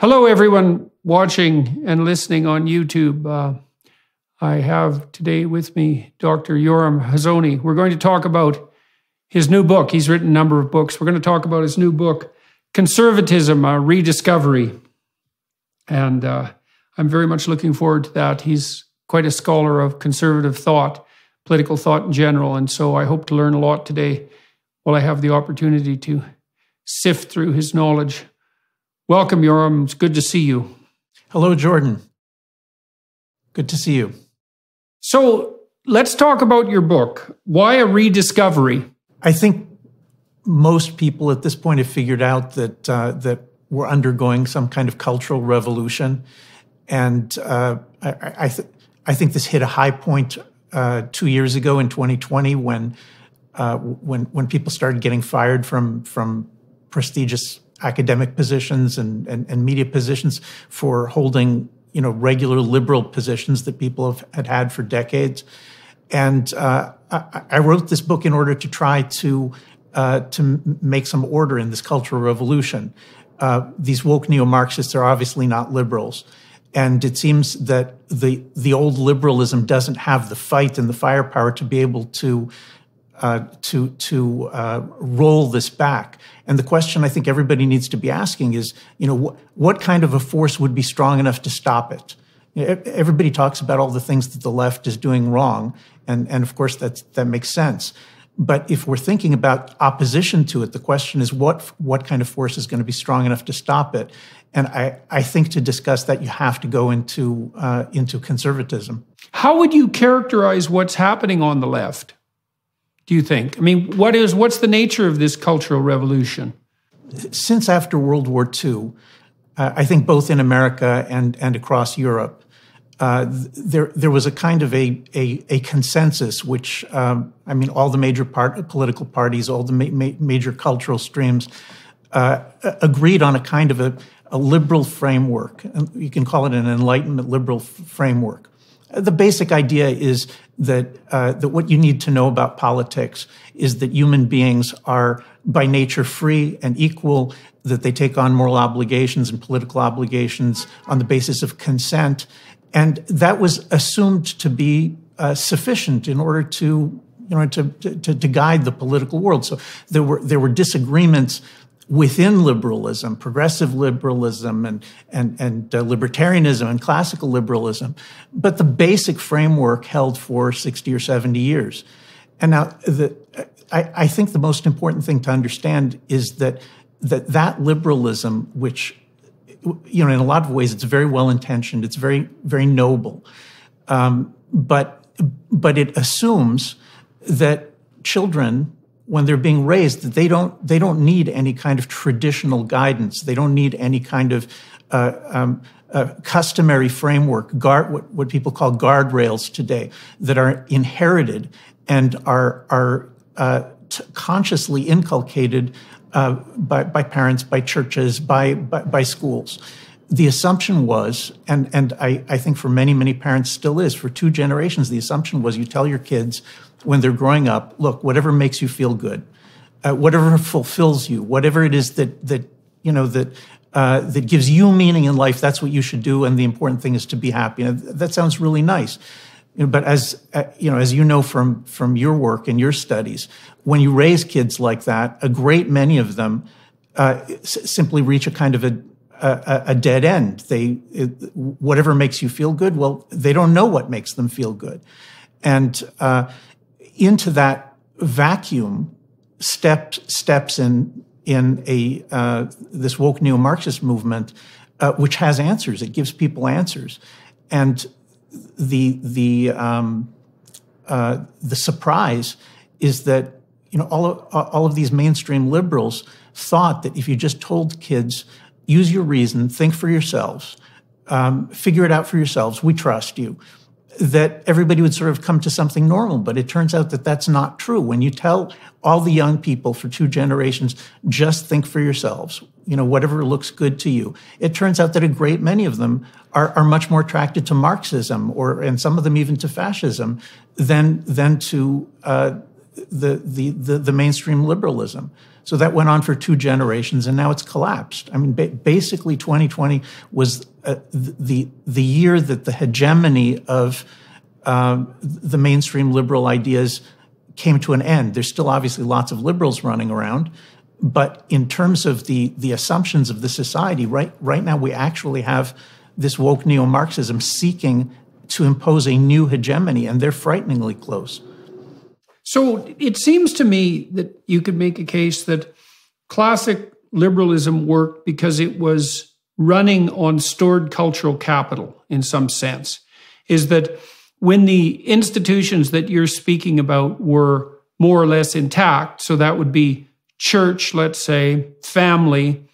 Hello, everyone watching and listening on YouTube. I have today with me Dr. Yoram Hazony. We're going to talk about his new book. He's written a number of books. We're going to talk about his new book, Conservatism, a Rediscovery. And I'm very much looking forward to that. He's quite a scholar of conservative thought, political thought in general. And so I hope to learn a lot today while I have the opportunity to sift through his knowledge. Welcome, Yoram. It's good to see you. Hello, Jordan. Good to see you. So let's talk about your book. Why a rediscovery? I think most people at this point have figured out that we're undergoing some kind of cultural revolution, and I think this hit a high point 2 years ago in 2020 when people started getting fired from prestigious academic positions and media positions for holding, regular liberal positions that people had had for decades. And I wrote this book in order to try to make some order in this cultural revolution. These woke neo-Marxists are obviously not liberals. And it seems that the old liberalism doesn't have the fight and the firepower to be able to roll this back. And the question I think everybody needs to be asking is, what kind of a force would be strong enough to stop it? Everybody talks about all the things that the left is doing wrong, and of course that makes sense. But if we're thinking about opposition to it, the question is what kind of force is going to be strong enough to stop it? And I think to discuss that, you have to go into conservatism. How would you characterize what's happening on the left, do you think? I mean, what's the nature of this cultural revolution? Since after World War II, I think both in America and across Europe, there was a kind of a consensus, which all the major political parties, all the major cultural streams agreed on a kind of a liberal framework. You can call it an Enlightenment liberal framework. The basic idea is that what you need to know about politics is that human beings are by nature free and equal, that they take on moral obligations and political obligations on the basis of consent. And that was assumed to be sufficient in order to guide the political world. So there were disagreements within liberalism, progressive liberalism, and libertarianism and classical liberalism, but the basic framework held for 60 or 70 years. And now, I think the most important thing to understand is that liberalism, which, in a lot of ways, it's very well intentioned, it's very, very noble, but it assumes that children, when they're being raised, that they don't need any kind of traditional guidance. They don't need any kind of customary framework, what people call guardrails today, that are inherited and are consciously inculcated by parents, by churches, by schools. The assumption was, and I think for many, many parents still is, for two generations, the assumption was you tell your kids when they're growing up, look, whatever makes you feel good, whatever fulfills you, whatever it is that gives you meaning in life, that's what you should do, and the important thing is to be happy. And that sounds really nice. But as you know from your work and your studies, when you raise kids like that, a great many of them simply reach a kind of a dead end. Whatever makes you feel good, well, they don't know what makes them feel good. And into that vacuum steps in this woke neo-Marxist movement, which has answers. It gives people answers, and the surprise is that all of these mainstream liberals thought that if you just told kids, use your reason, think for yourselves, figure it out for yourselves, we trust you, that everybody would sort of come to something normal. But it turns out that that's not true. When you tell all the young people for two generations, just think for yourselves, whatever looks good to you, it turns out that a great many of them are much more attracted to Marxism, and some of them even to fascism, than to the mainstream liberalism. So that went on for 2 generations, and now it's collapsed. I mean, basically, 2020 was the year that the hegemony of the mainstream liberal ideas came to an end. There's still obviously lots of liberals running around, but in terms of the assumptions of the society, right now we actually have this woke neo-Marxism seeking to impose a new hegemony, and they're frighteningly close. So it seems to me that you could make a case that classic liberalism worked because it was running on stored cultural capital in some sense. Is that when the institutions that you're speaking about were more or less intact, so that would be church, let's say, family,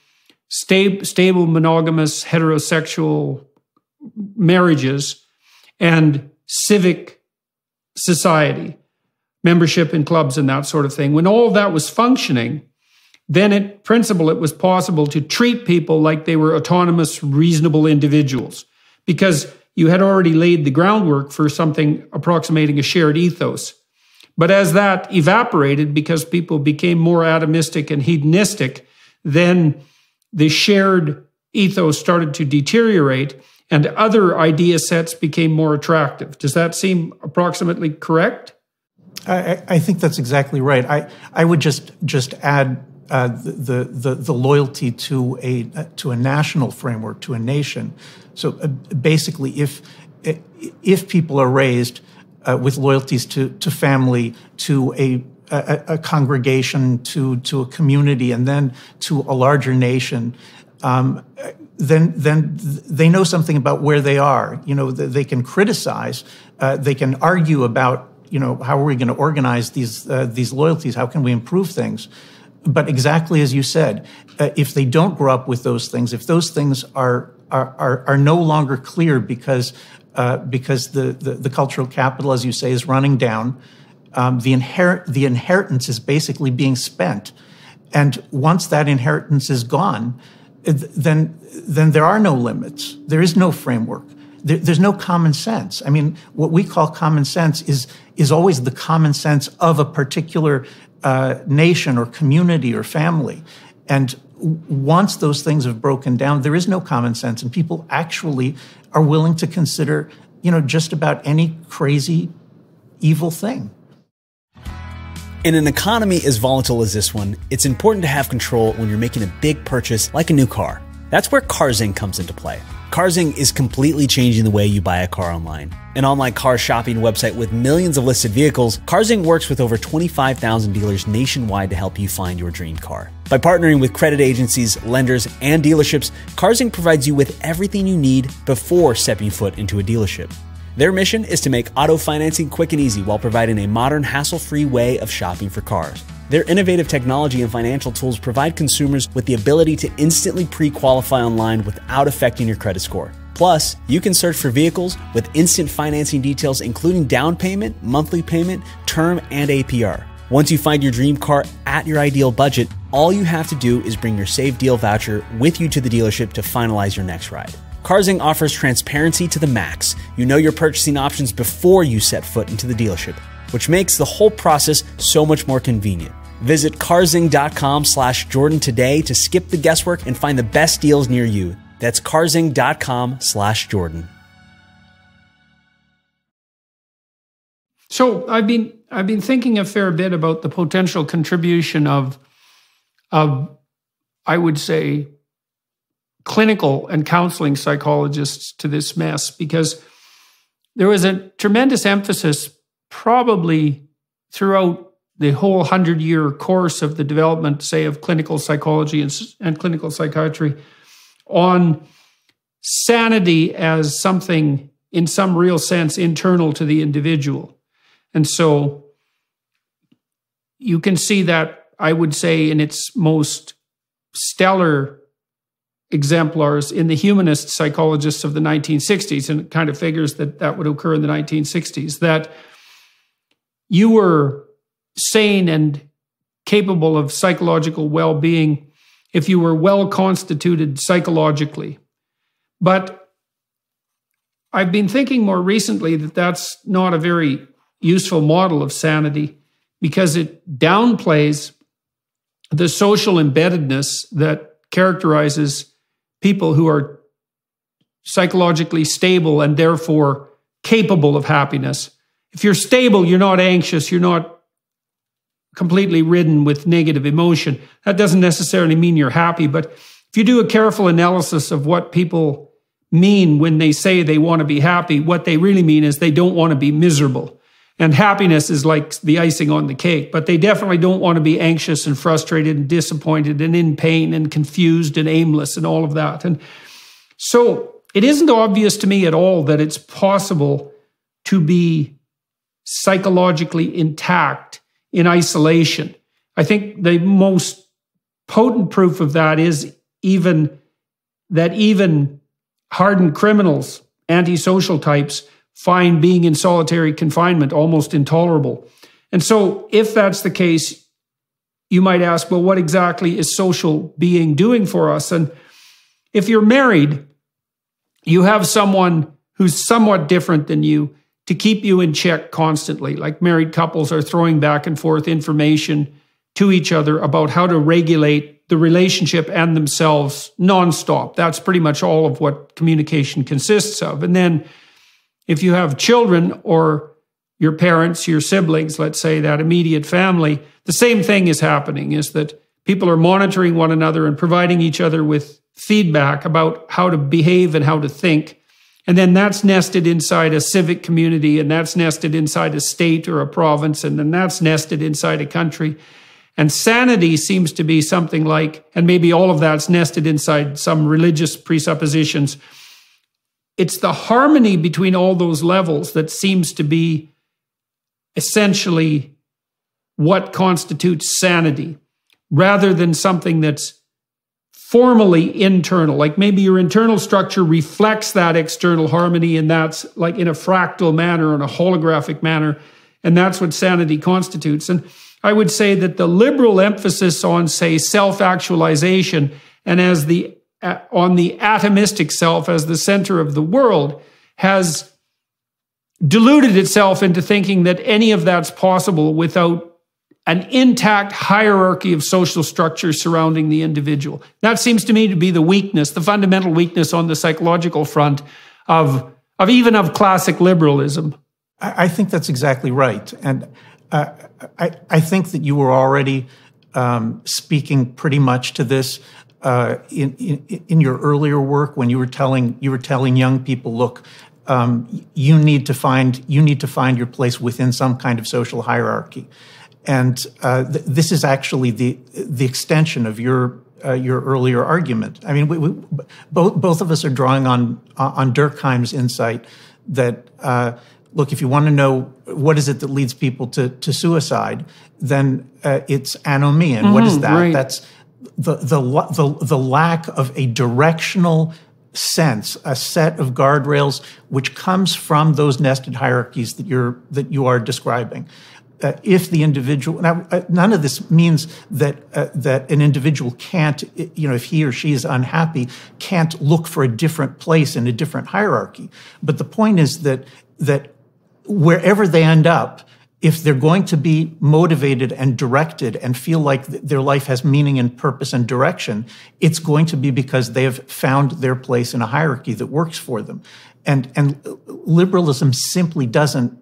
stable monogamous heterosexual marriages, and civic society, membership in clubs and that sort of thing. When all of that was functioning, then in principle, it was possible to treat people like they were autonomous, reasonable individuals, because you had already laid the groundwork for something approximating a shared ethos. But as that evaporated, because people became more atomistic and hedonistic, then the shared ethos started to deteriorate and other idea sets became more attractive. Does that seem approximately correct? I think that's exactly right. I would just add the loyalty to a national framework, to a nation. So basically, if people are raised with loyalties to family, to a congregation, to a community, and then to a larger nation, then they know something about where they are. You know, they can criticize, they can argue about, you know, how are we going to organize these loyalties? How can we improve things? But exactly as you said, if they don't grow up with those things, if those things are no longer clear because the cultural capital, as you say, is running down, the inheritance is basically being spent, and once that inheritance is gone, then there are no limits. There is no framework. There's no common sense. I mean, what we call common sense is always the common sense of a particular nation or community or family. And once those things have broken down, there is no common sense, and people actually are willing to consider, you know, just about any crazy, evil thing. In an economy as volatile as this one, it's important to have control when you're making a big purchase like a new car. That's where Carzing comes into play. Carzing is completely changing the way you buy a car online. An online car shopping website with millions of listed vehicles, Carzing works with over 25,000 dealers nationwide to help you find your dream car. By partnering with credit agencies, lenders, and dealerships, Carzing provides you with everything you need before stepping foot into a dealership. Their mission is to make auto financing quick and easy while providing a modern, hassle-free way of shopping for cars. Their innovative technology and financial tools provide consumers with the ability to instantly pre-qualify online without affecting your credit score. Plus, you can search for vehicles with instant financing details including down payment, monthly payment, term, and APR. Once you find your dream car at your ideal budget, all you have to do is bring your saved deal voucher with you to the dealership to finalize your next ride. Carzing offers transparency to the max. You know your purchasing options before you set foot into the dealership, which makes the whole process so much more convenient. Visit carzing.com/Jordan today to skip the guesswork and find the best deals near you. That's carzing.com/Jordan. So I've been thinking a fair bit about the potential contribution of I would say clinical and counseling psychologists to this mess, because there was a tremendous emphasis probably throughout the whole 100-year course of the development, say, of clinical psychology and clinical psychiatry on sanity as something in some real sense internal to the individual. And so you can see that, I would say, in its most stellar exemplars in the humanist psychologists of the 1960s, and it kind of figures that that would occur in the 1960s, that you were sane and capable of psychological well-being if you were well constituted psychologically. But I've been thinking more recently that that's not a very useful model of sanity, because it downplays the social embeddedness that characterizes people who are psychologically stable and therefore capable of happiness. If you're stable, you're not anxious, you're not completely ridden with negative emotion. That doesn't necessarily mean you're happy, but if you do a careful analysis of what people mean when they say they want to be happy, what they really mean is they don't want to be miserable. And happiness is like the icing on the cake, but they definitely don't want to be anxious and frustrated and disappointed and in pain and confused and aimless and all of that. And so it isn't obvious to me at all that it's possible to be psychologically intact in isolation. I think the most potent proof of that is even hardened criminals, antisocial types, find being in solitary confinement almost intolerable. And so if that's the case, you might ask, well, what exactly is social being doing for us? And if you're married, you have someone who's somewhat different than you to keep you in check constantly. Like married couples are throwing back and forth information to each other about how to regulate the relationship and themselves nonstop. That's pretty much all of what communication consists of. And then if you have children or your parents, your siblings, let's say that immediate family, the same thing is happening, is that people are monitoring one another and providing each other with feedback about how to behave and how to think. And then that's nested inside a civic community, and that's nested inside a state or a province, and then that's nested inside a country. And sanity seems to be something like, and maybe all of that's nested inside some religious presuppositions. It's the harmony between all those levels that seems to be essentially what constitutes sanity, rather than something that's formally internal. Like maybe your internal structure reflects that external harmony, and that's like in a fractal manner, in a holographic manner, and that's what sanity constitutes. And I would say that the liberal emphasis on, say, self-actualization and on the atomistic self as the center of the world has deluded itself into thinking that any of that's possible without an intact hierarchy of social structures surrounding the individual. That seems to me to be the weakness, the fundamental weakness on the psychological front of classic liberalism. I think that's exactly right. And I think that you were already speaking pretty much to this in your earlier work when you were telling young people, look, you need to find your place within some kind of social hierarchy, and this is actually the extension of your earlier argument. I mean, both of us are drawing on Durkheim's insight that look, if you want to know what is it that leads people to suicide, then it's anomie, and what is that? Right. That's the lack of a directional sense, a set of guardrails which comes from those nested hierarchies that you are describing. If the individual, now none of this means that an individual can't, if he or she is unhappy, can't look for a different place in a different hierarchy. But the point is that wherever they end up, if they're going to be motivated and directed and feel like their life has meaning and purpose and direction, it's going to be because they have found their place in a hierarchy that works for them. And liberalism simply doesn't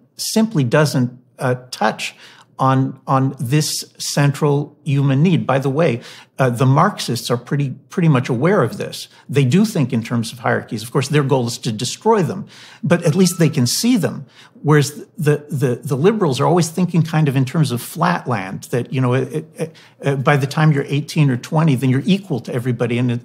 touch on this central human need. By the way, the Marxists are pretty much aware of this. They do think in terms of hierarchies. Of course, their goal is to destroy them, but at least they can see them. Whereas the liberals are always thinking kind of in terms of flat land, that, by the time you're 18 or 20, then you're equal to everybody. And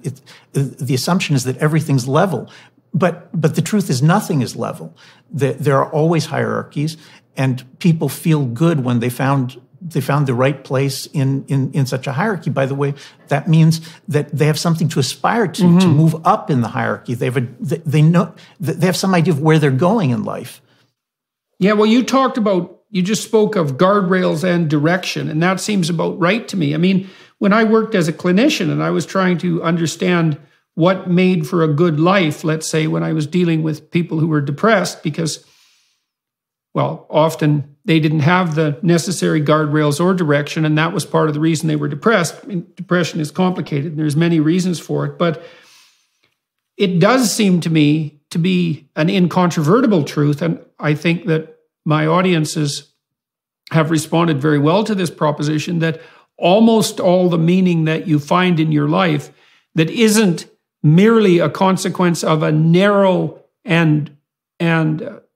the assumption is that everything's level. But the truth is nothing is level. There are always hierarchies, and people feel good when they found the right place in such a hierarchy. By the way, that means that they have something to aspire to move up in the hierarchy. They have some idea of where they're going in life. Yeah, well, you just spoke of guardrails and direction, and that seems about right to me. I mean, when I worked as a clinician and I was trying to understand what made for a good life, let's say when I was dealing with people who were depressed, because well, often they didn't have the necessary guardrails or direction, and that was part of the reason they were depressed. I mean, depression is complicated, and there's many reasons for it, but it does seem to me to be an incontrovertible truth, and I think that my audiences have responded very well to this proposition, that almost all the meaning that you find in your life that isn't merely a consequence of a narrow and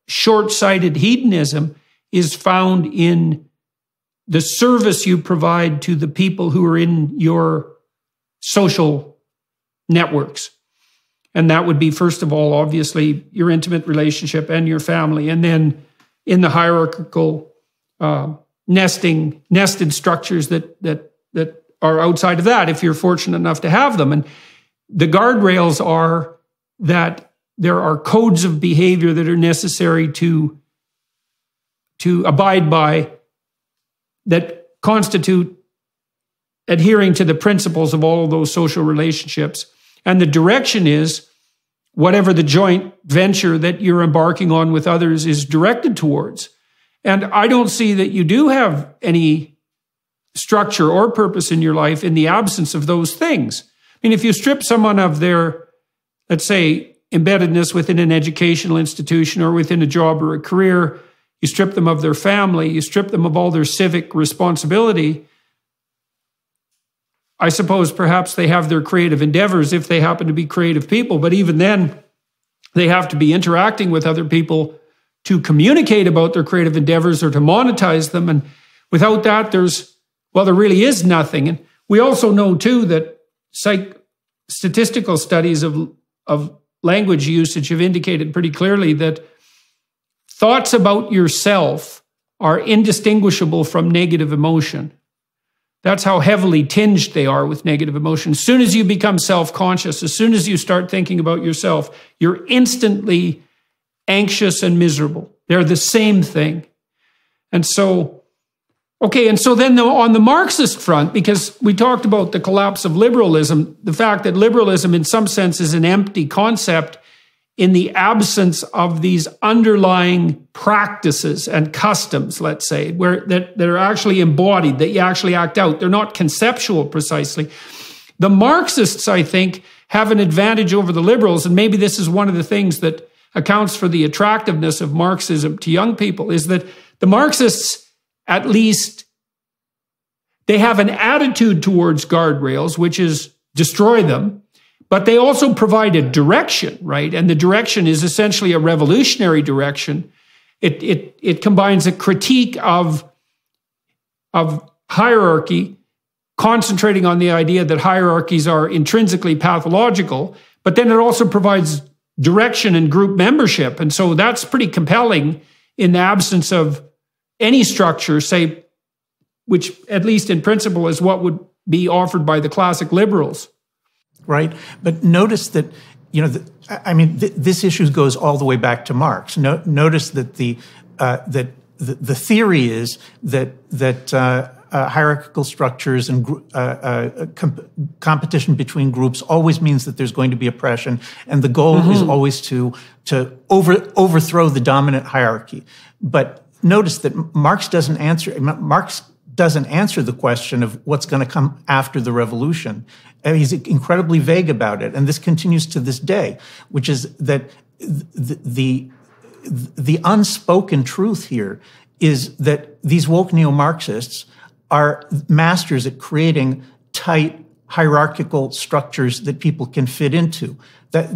short-sighted hedonism is found in the service you provide to the people who are in your social networks. And that would be, first of all, obviously, your intimate relationship and your family. And then in the hierarchical nested structures that are outside of that, if you're fortunate enough to have them. And the guardrails are that there are codes of behavior that are necessary to abide by, that constitute adhering to the principles of all of those social relationships. And the direction is whatever the joint venture that you're embarking on with others is directed towards. And I don't see that you do have any structure or purpose in your life in the absence of those things. I mean, if you strip someone of their, let's say, embeddedness within an educational institution or within a job or a career, you strip them of their family, you strip them of all their civic responsibility, I suppose perhaps they have their creative endeavors if they happen to be creative people, but even then, they have to be interacting with other people to communicate about their creative endeavors or to monetize them. And without that, there really is nothing. And we also know, too, that statistical studies of language usage have indicated pretty clearly that thoughts about yourself are indistinguishable from negative emotion. That's how heavily tinged they are with negative emotion. As soon as you become self-conscious, as soon as you start thinking about yourself, you're instantly anxious and miserable. They're the same thing. And so then on the Marxist front, because we talked about the collapse of liberalism, the fact that liberalism in some sense is an empty concept in the absence of these underlying practices and customs, let's say, that are actually embodied, that you actually act out. They're not conceptual precisely. The Marxists, I think, have an advantage over the liberals, and maybe this is one of the things that accounts for the attractiveness of Marxism to young people, is that the Marxists, at least, they have an attitude towards guardrails, which is destroy them, but they also provide a direction, right? And the direction is essentially a revolutionary direction. It combines a critique of hierarchy, concentrating on the idea that hierarchies are intrinsically pathological, but then it also provides direction and group membership. And so that's pretty compelling in the absence of any structure, say, which at least in principle is what would be offered by the classic liberals. Right. But notice that, this issue goes all the way back to Marx. Notice that the theory is that hierarchical structures and competition between groups always means that there's going to be oppression, and the goal is always to overthrow the dominant hierarchy. But notice that Marx doesn't answer the question of what's going to come after the revolution. He's incredibly vague about it, and this continues to this day, which is that the unspoken truth here is that these woke neo-Marxists are masters at creating tight hierarchical structures that people can fit into. That's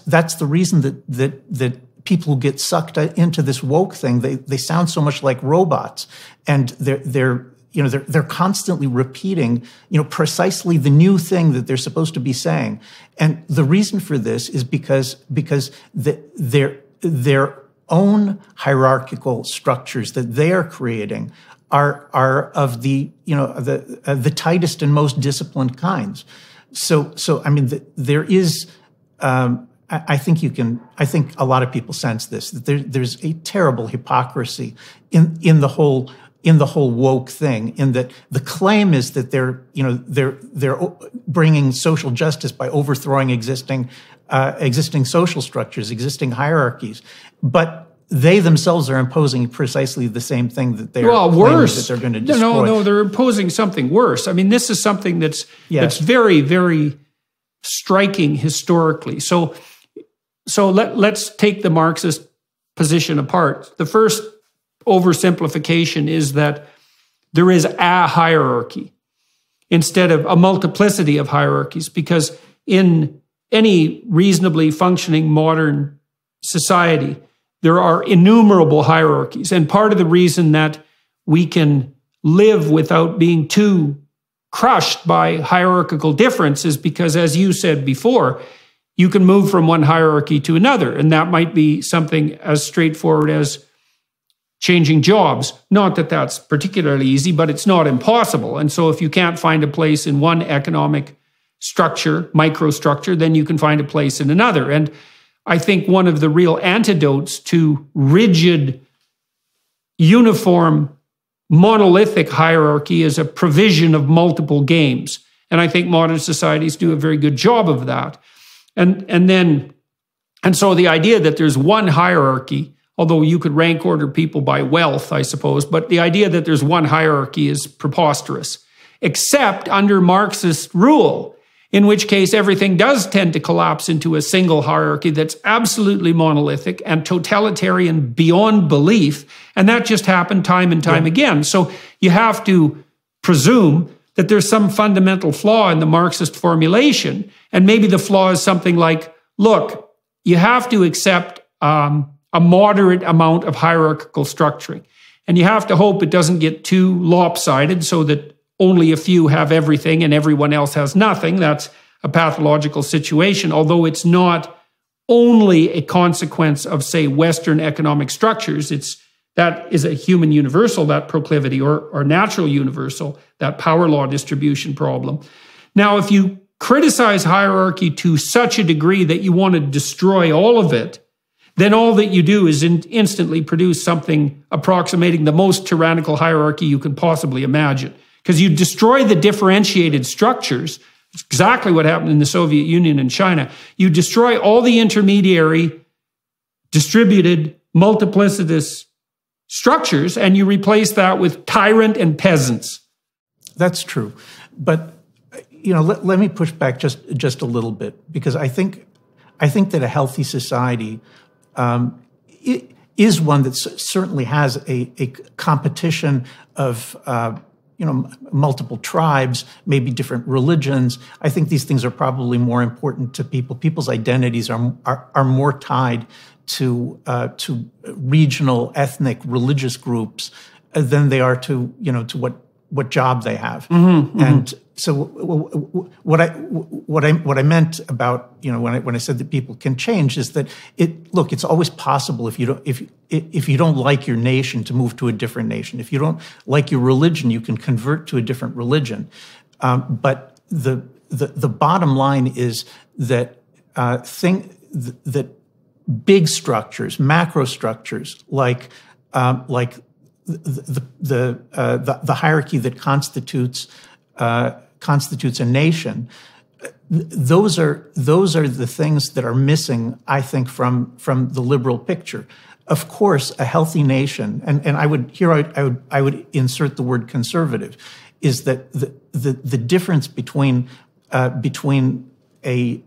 the reason that people who get sucked into this woke thing, they sound so much like robots, and they're constantly repeating, precisely the new thing that they're supposed to be saying. And the reason for this is because their own hierarchical structures that they are creating are of the tightest and most disciplined kinds. There is. I think a lot of people sense this, that there's a terrible hypocrisy in the whole woke thing, in that the claim is that they're bringing social justice by overthrowing existing social structures, existing hierarchies. But they themselves are imposing precisely the same thing that they're worse. That they're going to destroy. No, they're imposing something worse. I mean, this is something that's very, very striking historically. So let's take the Marxist position apart. The first oversimplification is that there is a hierarchy instead of a multiplicity of hierarchies, because in any reasonably functioning modern society, there are innumerable hierarchies. And part of the reason that we can live without being too crushed by hierarchical difference is because, as you said before, you can move from one hierarchy to another. And that might be something as straightforward as changing jobs. Not that that's particularly easy, but it's not impossible. And so if you can't find a place in one economic structure, microstructure, then you can find a place in another. And I think one of the real antidotes to rigid, uniform, monolithic hierarchy is a provision of multiple games. And I think modern societies do a very good job of that. And so the idea that there's one hierarchy, although you could rank order people by wealth, I suppose, but the idea that there's one hierarchy is preposterous, except under Marxist rule, in which case everything does tend to collapse into a single hierarchy that's absolutely monolithic and totalitarian beyond belief. And that just happened time and time again. So you have to presume that there's some fundamental flaw in the Marxist formulation. And maybe the flaw is something like, look, you have to accept a moderate amount of hierarchical structuring. And you have to hope it doesn't get too lopsided so that only a few have everything and everyone else has nothing. That's a pathological situation, although it's not only a consequence of, say, Western economic structures. That is a human universal, that proclivity, or natural universal, that power law distribution problem. Now, if you criticize hierarchy to such a degree that you want to destroy all of it, then all that you do is instantly produce something approximating the most tyrannical hierarchy you can possibly imagine. Because you destroy the differentiated structures. It's exactly what happened in the Soviet Union and China. You destroy all the intermediary, distributed, multiplicitous structures, and you replace that with tyrant and peasants. That's true. But let me push back just a little bit, because I think that a healthy society is one that certainly has a competition of multiple tribes, maybe different religions. I think these things are probably more important to people. People's identities are more tied to regional, ethnic, religious groups than they are to what job they have. Mm-hmm, and so what I meant about when I said that people can change is that it's always possible if you don't like your nation to move to a different nation. If you don't like your religion, you can convert to a different religion. But the bottom line is that that big structures, macro structures like the hierarchy that constitutes a nation, those are the things that are missing, I think, from the liberal picture. Of course, a healthy nation, and I would insert the word conservative, is that the difference between a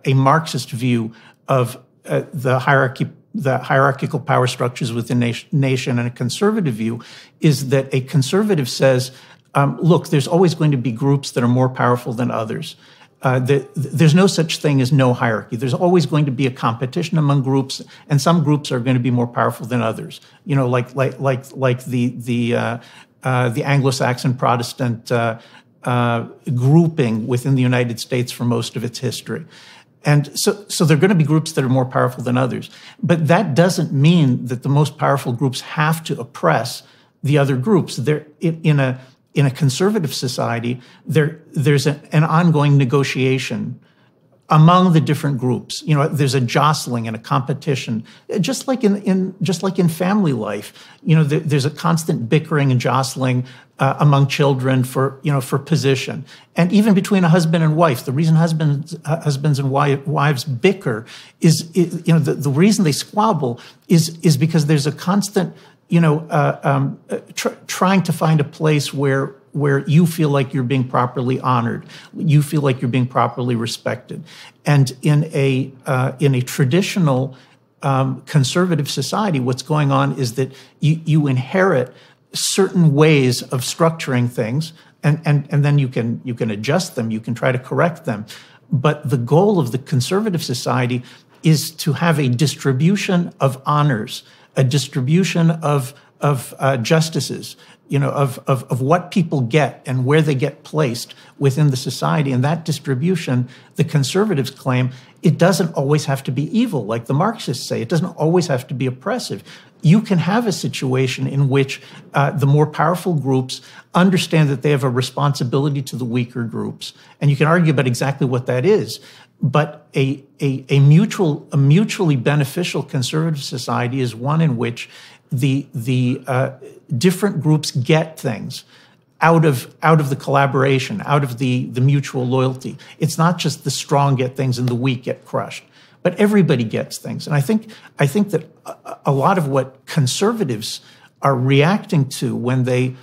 Marxist view of the hierarchical power structures within nation and a conservative view is that a conservative says, look, there's always going to be groups that are more powerful than others. There's no such thing as no hierarchy. There's always going to be a competition among groups, and some groups are going to be more powerful than others. Like the Anglo-Saxon Protestant grouping within the United States for most of its history. And so there are going to be groups that are more powerful than others. But that doesn't mean that the most powerful groups have to oppress the other groups. In a conservative society, there's an ongoing negotiation among the different groups. There's a jostling and a competition, just like in family life. There's a constant bickering and jostling among children for position, and even between a husband and wife. The reason husbands and wives bicker is the reason they squabble is because there's a constant trying to find a place where you feel like you're being properly honored, you feel like you're being properly respected. And in a traditional conservative society, what's going on is that you inherit certain ways of structuring things, and then you can adjust them, you can try to correct them. But the goal of the conservative society is to have a distribution of honors, a distribution of justices, of what people get and where they get placed within the society. And that distribution, the conservatives claim, it doesn't always have to be evil, like the Marxists say. It doesn't always have to be oppressive. You can have a situation in which the more powerful groups understand that they have a responsibility to the weaker groups. And you can argue about exactly what that is. But a mutually beneficial conservative society is one in which the different groups get things out of the collaboration, out of the mutual loyalty. It's not just the strong get things and the weak get crushed, but everybody gets things. And I think that a lot of what conservatives are reacting to when they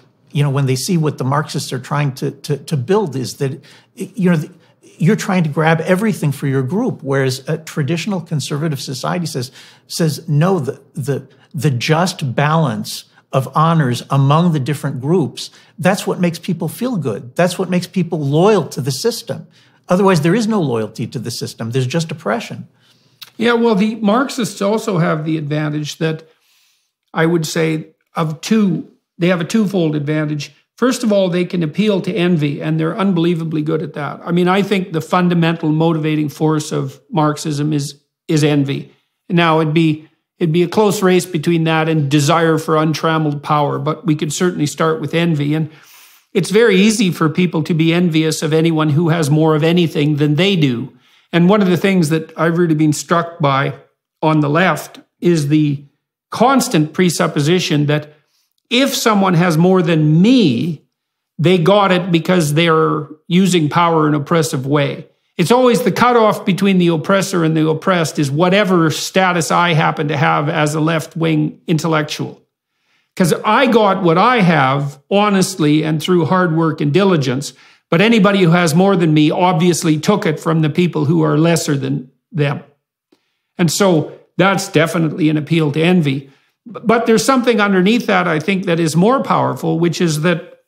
see what the Marxists are trying to build is that you're trying to grab everything for your group, whereas a traditional conservative society says no, the just balance of honors among the different groups, that's what makes people feel good. That's what makes people loyal to the system. Otherwise, there is no loyalty to the system. There's just oppression. Yeah, well, the Marxists also have the advantage that I would say they have a twofold advantage. First of all, they can appeal to envy, and they're unbelievably good at that. I mean, I think the fundamental motivating force of Marxism is envy. Now, it'd be a close race between that and desire for untrammeled power, but we could certainly start with envy. And it's very easy for people to be envious of anyone who has more of anything than they do. And one of the things that I've really been struck by on the left is the constant presupposition that if someone has more than me, they got it because they're using power in an oppressive way. It's always the cutoff between the oppressor and the oppressed is whatever status I happen to have as a left-wing intellectual. Because I got what I have honestly and through hard work and diligence, but anybody who has more than me obviously took it from the people who are lesser than them. And so that's definitely an appeal to envy. But there's something underneath that, I think, that is more powerful, which is that,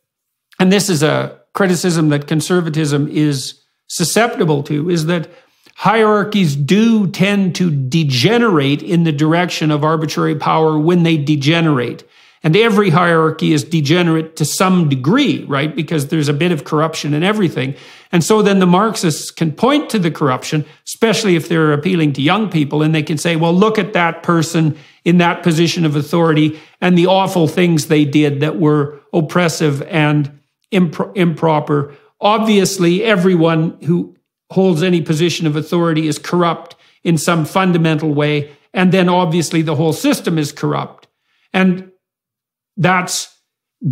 and this is a criticism that conservatism is susceptible to, is that hierarchies do tend to degenerate in the direction of arbitrary power when they degenerate. And every hierarchy is degenerate to some degree, right? Because there's a bit of corruption in everything. And so then the Marxists can point to the corruption, especially if they're appealing to young people, and they can say, well, look at that person in that position of authority and the awful things they did that were oppressive and improper. Obviously, everyone who holds any position of authority is corrupt in some fundamental way, and then obviously the whole system is corrupt. And that's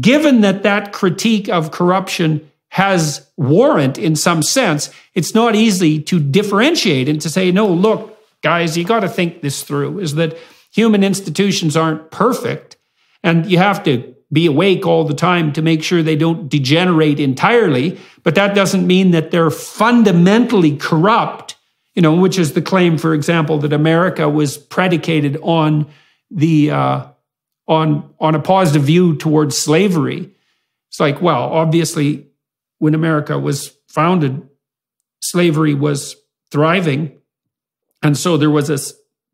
given that critique of corruption has warrant in some sense, it's not easy to differentiate and to say, no, look, guys, you got to think this through, is that human institutions aren't perfect, and you have to be awake all the time to make sure they don't degenerate entirely, but that doesn't mean that they're fundamentally corrupt, which is the claim, for example, that America was predicated on the on a positive view towards slavery. It's like, well, obviously, when America was founded, slavery was thriving, and so there was a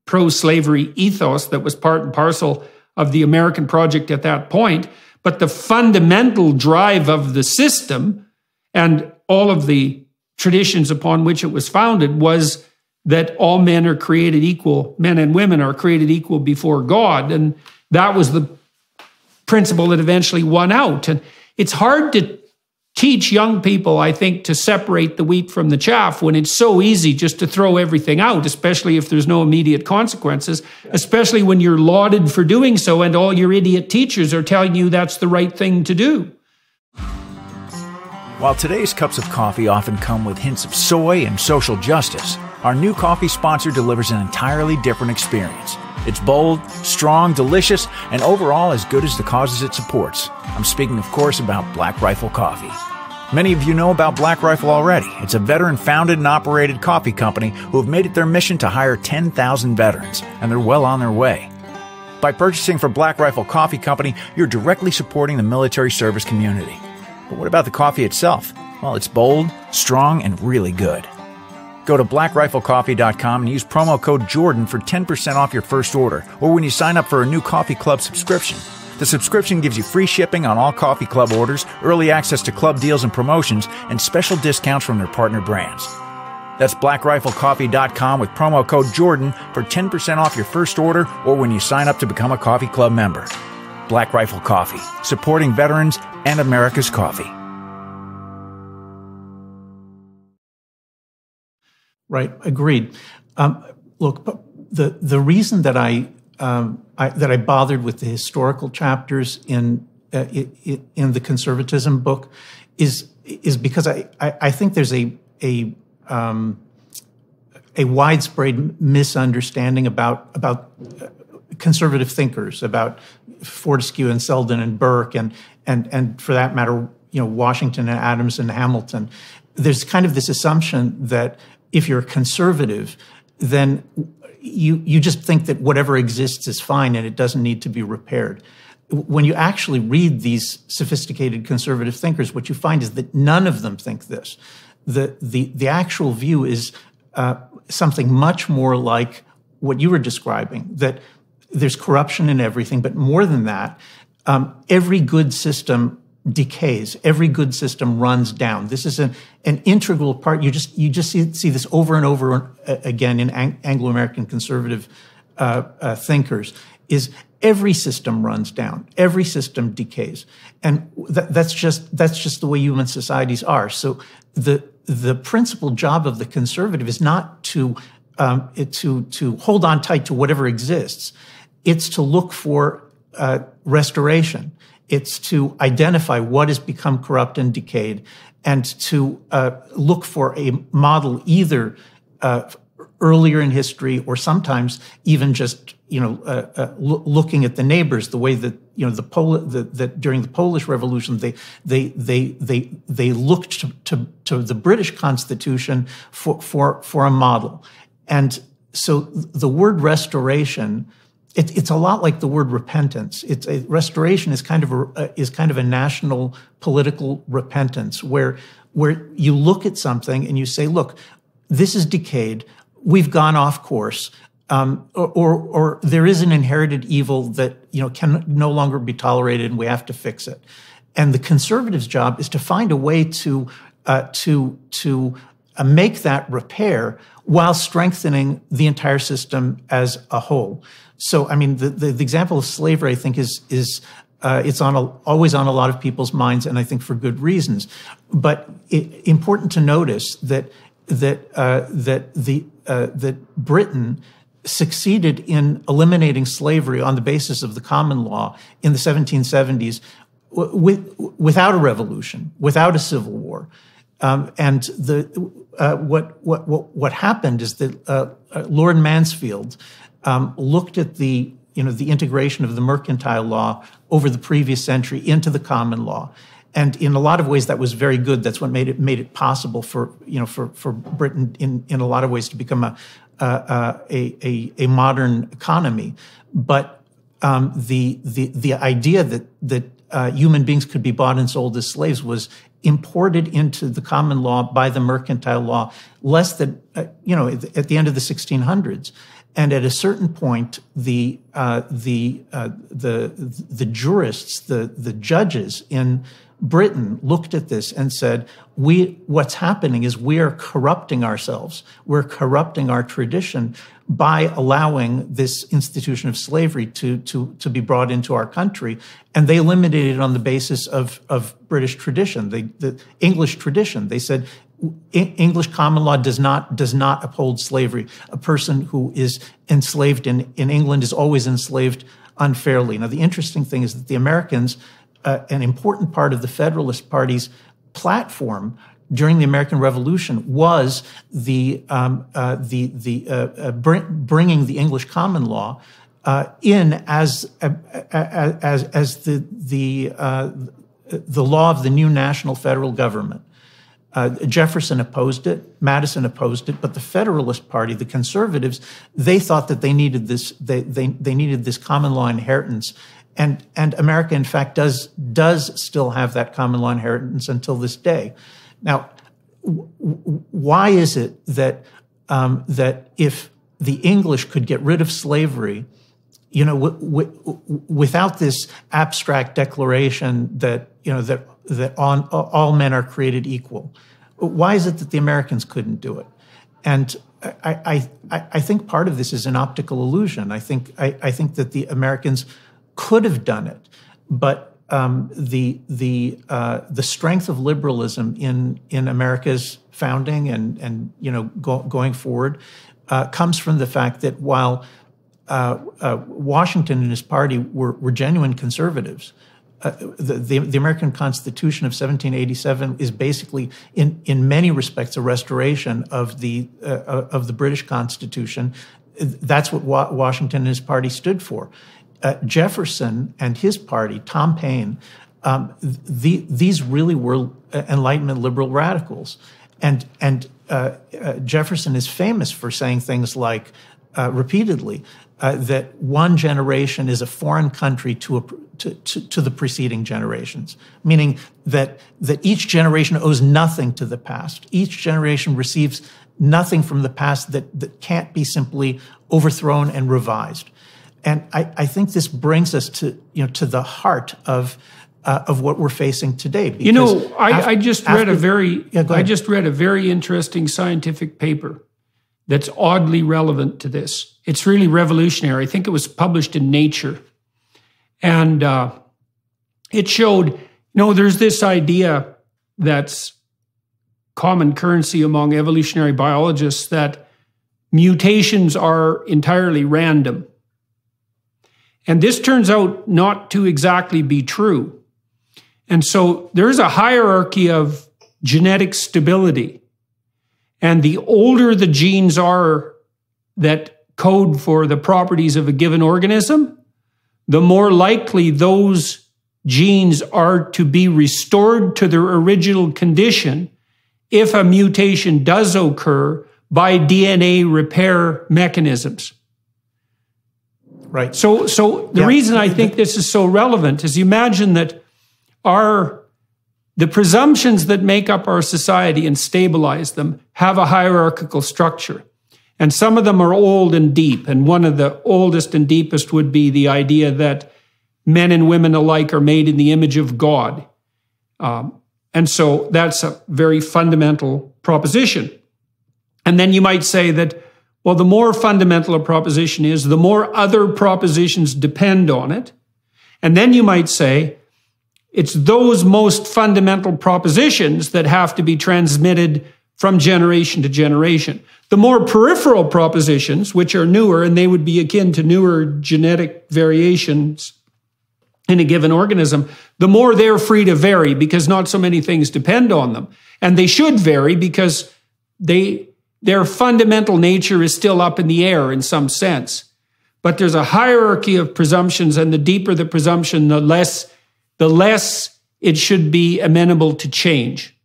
pro-slavery ethos that was part and parcel of the American project at that point. But the fundamental drive of the system and all of the traditions upon which it was founded was that all men are created equal, men and women are created equal before God. And that was the principle that eventually won out. And it's hard to teach young people, I think, to separate the wheat from the chaff when it's so easy just to throw everything out, especially if there's no immediate consequences, especially when you're lauded for doing so and all your idiot teachers are telling you that's the right thing to do. While today's cups of coffee often come with hints of soy and social justice, our new coffee sponsor delivers an entirely different experience. It's bold, strong, delicious, and overall as good as the causes it supports. I'm speaking, of course, about Black Rifle Coffee. Many of you know about Black Rifle already. It's a veteran-founded and operated coffee company who have made it their mission to hire 10,000 veterans, and they're well on their way. By purchasing from Black Rifle Coffee Company, you're directly supporting the military service community. But what about the coffee itself? Well, it's bold, strong, and really good. Go to blackriflecoffee.com and use promo code Jordan for 10% off your first order, or when you sign up for a new Coffee Club subscription. The subscription gives you free shipping on all Coffee Club orders, early access to club deals and promotions, and special discounts from their partner brands. That's blackriflecoffee.com with promo code Jordan for 10% off your first order, or when you sign up to become a Coffee Club member. Black Rifle Coffee, supporting veterans and America's coffee. Right, agreed. Look, the reason that I bothered with the historical chapters in the conservatism book is because I think there's a widespread misunderstanding about conservative thinkers, about Fortescue and Selden and Burke and for that matter, Washington and Adams and Hamilton. There's kind of this assumption that if you're a conservative, then you just think that whatever exists is fine and it doesn't need to be repaired. When you actually read these sophisticated conservative thinkers, what you find is that none of them think this. The actual view is something much more like what you were describing, that there's corruption in everything, but more than that, every good system decays. Every good system runs down. This is an integral part. You just see this over and over again in Anglo-American conservative thinkers. Is every system runs down. Every system decays, and that's just the way human societies are. So the principal job of the conservative is not to hold on tight to whatever exists. It's to look for restoration. It's to identify what has become corrupt and decayed, and to look for a model either earlier in history or sometimes even just looking at the neighbors, the way that that during the Polish Revolution they looked to the British Constitution for a model, and so the word restoration. It's a lot like the word repentance. Restoration is kind of a national political repentance where you look at something and you say, look, this is decayed. We've gone off course, or there is an inherited evil that can no longer be tolerated, and we have to fix it. And the conservative's job is to find a way to make that repair while strengthening the entire system as a whole. So, I mean, the example of slavery, I think, is it's always on a lot of people's minds, and I think for good reasons. But important to notice that Britain succeeded in eliminating slavery on the basis of the common law in the 1770s without a revolution, without a civil war. And what happened is that Lord Mansfield looked at the integration of the mercantile law over the previous century into the common law, and in a lot of ways that was very good. That's what made it possible for Britain in a lot of ways to become a modern economy. But the idea that human beings could be bought and sold as slaves was imported into the common law by the mercantile law less than at the end of the 1600s. And at a certain point, the jurists, the judges in Britain looked at this and said, what's happening is we are corrupting ourselves. We're corrupting our tradition by allowing this institution of slavery to be brought into our country. And they eliminated it on the basis of British tradition, the English tradition. They said, English common law does not uphold slavery. A person who is enslaved in England is always enslaved unfairly. Now, the interesting thing is that the Americans, an important part of the Federalist Party's platform during the American Revolution was bringing the English common law in as the law of the new national federal government. Jefferson opposed it, Madison opposed it, but the Federalist Party, the conservatives, they thought that they needed this. They needed this common law inheritance, and America, in fact, does still have that common law inheritance until this day. Now, why is it that that if the English could get rid of slavery, without this abstract declaration that that all men are created equal, why is it that the Americans couldn't do it? And I think part of this is an optical illusion. I think that the Americans could have done it, but the strength of liberalism in America's founding and going forward comes from the fact that while Washington and his party were genuine conservatives, the American Constitution of 1787 is basically, in many respects, a restoration of the British Constitution. That's what Washington and his party stood for. Jefferson and his party, Tom Paine, these really were Enlightenment liberal radicals, and Jefferson is famous for saying things like, repeatedly, that one generation is a foreign country to the preceding generations, meaning that each generation owes nothing to the past. Each generation receives nothing from the past that can't be simply overthrown and revised. And I think this brings us to the heart of what we're facing today. I just read a very interesting scientific paper that's oddly relevant to this. It's really revolutionary. I think it was published in Nature. And it showed, there's this idea that's common currency among evolutionary biologists that mutations are entirely random. And this turns out not to exactly be true. And so there's a hierarchy of genetic stability. And the older the genes are that code for the properties of a given organism, the more likely those genes are to be restored to their original condition if a mutation does occur by DNA repair mechanisms. Right. So the reason I think this is so relevant is you imagine that the presumptions that make up our society and stabilize them have a hierarchical structure. And some of them are old and deep. And one of the oldest and deepest would be the idea that men and women alike are made in the image of God. And so that's a very fundamental proposition. And then you might say that, well, the more fundamental a proposition is, the more other propositions depend on it. And then you might say, it's those most fundamental propositions that have to be transmitted from generation to generation. The more peripheral propositions, which are newer, and they would be akin to newer genetic variations in a given organism, the more they're free to vary because not so many things depend on them. And they should vary because their fundamental nature is still up in the air in some sense. But there's a hierarchy of presumptions, and the deeper the presumption, the less it should be amenable to change.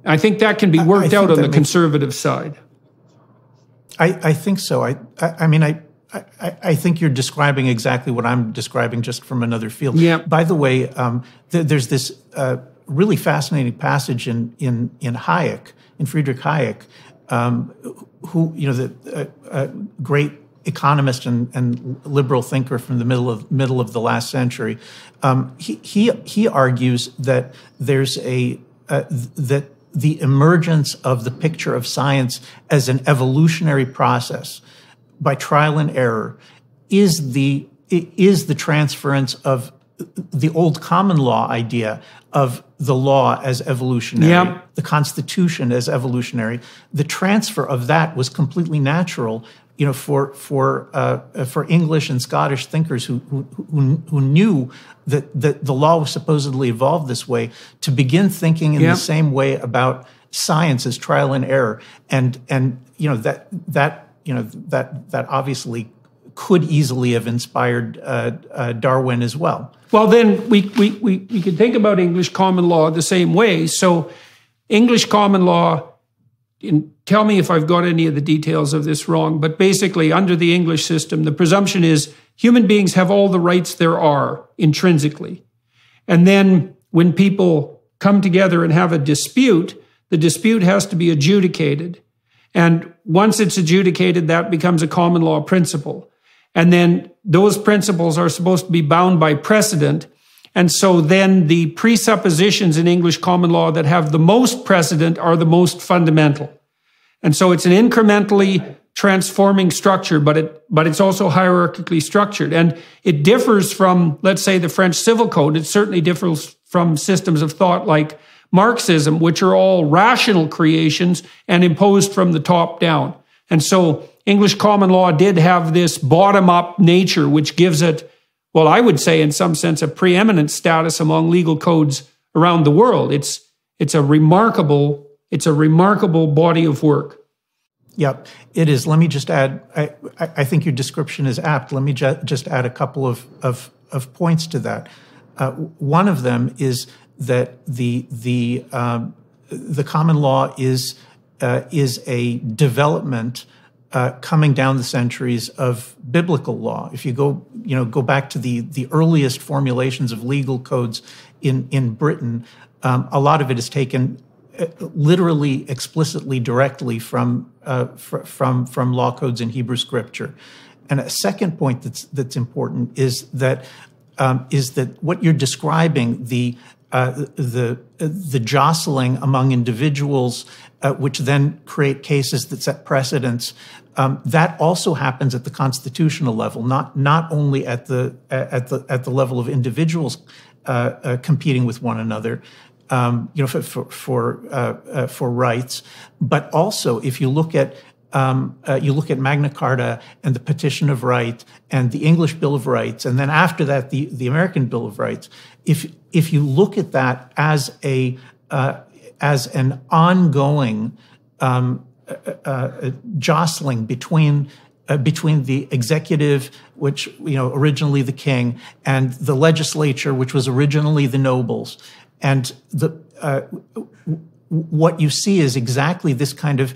I think that can be worked out on the conservative side. I think so. I think you're describing exactly what I'm describing, just from another field. Yeah. By the way, there's this really fascinating passage in Hayek, in Friedrich Hayek, who the great economist and liberal thinker from the middle of the last century. He argues that there's that the emergence of the picture of science as an evolutionary process by trial and error is the transference of the old common law idea of the law as evolutionary, the Constitution as evolutionary. The transfer of that was completely natural, for English and Scottish thinkers who knew that the law was supposedly evolved this way, to begin thinking in the same way about science as trial and error, and that obviously could easily have inspired Darwin as well. Well, then we could think about English common law the same way. So English common law, tell me if I've got any of the details of this wrong, but basically under the English system, the presumption is human beings have all the rights there are intrinsically. And then when people come together and have a dispute, the dispute has to be adjudicated. And once it's adjudicated, that becomes a common law principle. And then those principles are supposed to be bound by precedent. And so then the presuppositions in English common law that have the most precedent are the most fundamental. And so it's an incrementally transforming structure, but it's also hierarchically structured. And it differs from, let's say, the French Civil Code. It certainly differs from systems of thought like Marxism, which are all rational creations and imposed from the top down. And so English common law did have this bottom-up nature, which gives it, well, I would say in some sense, a preeminent status among legal codes around the world. It's a remarkable body of work. Yep, it is. Let me just add, I think your description is apt. Let me just add a couple of points to that. One of them is that the common law is a development coming down the centuries of biblical law. If you go back to the earliest formulations of legal codes in Britain, a lot of it is taken literally, explicitly, directly from law codes in Hebrew Scripture. And a second point that's important is that what you're describing, the jostling among individuals, which then create cases that set precedents, that also happens at the constitutional level, not only at the level of individuals competing with one another, for rights, but also if you look at Magna Carta and the Petition of Right and the English Bill of Rights, and then after that the American Bill of Rights. If you look at that as an ongoing jostling between the executive, which originally the king, and the legislature, which was originally the nobles, and what you see is exactly this kind of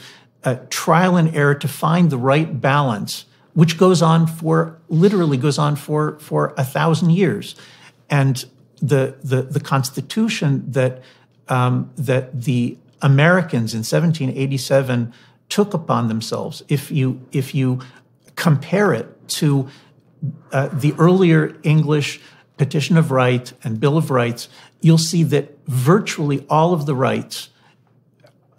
trial and error to find the right balance, which literally goes on for 1,000 years, and the Constitution that the Americans in 1787 took upon themselves. If you compare it to the earlier English Petition of Right and Bill of Rights, you'll see that virtually all of the rights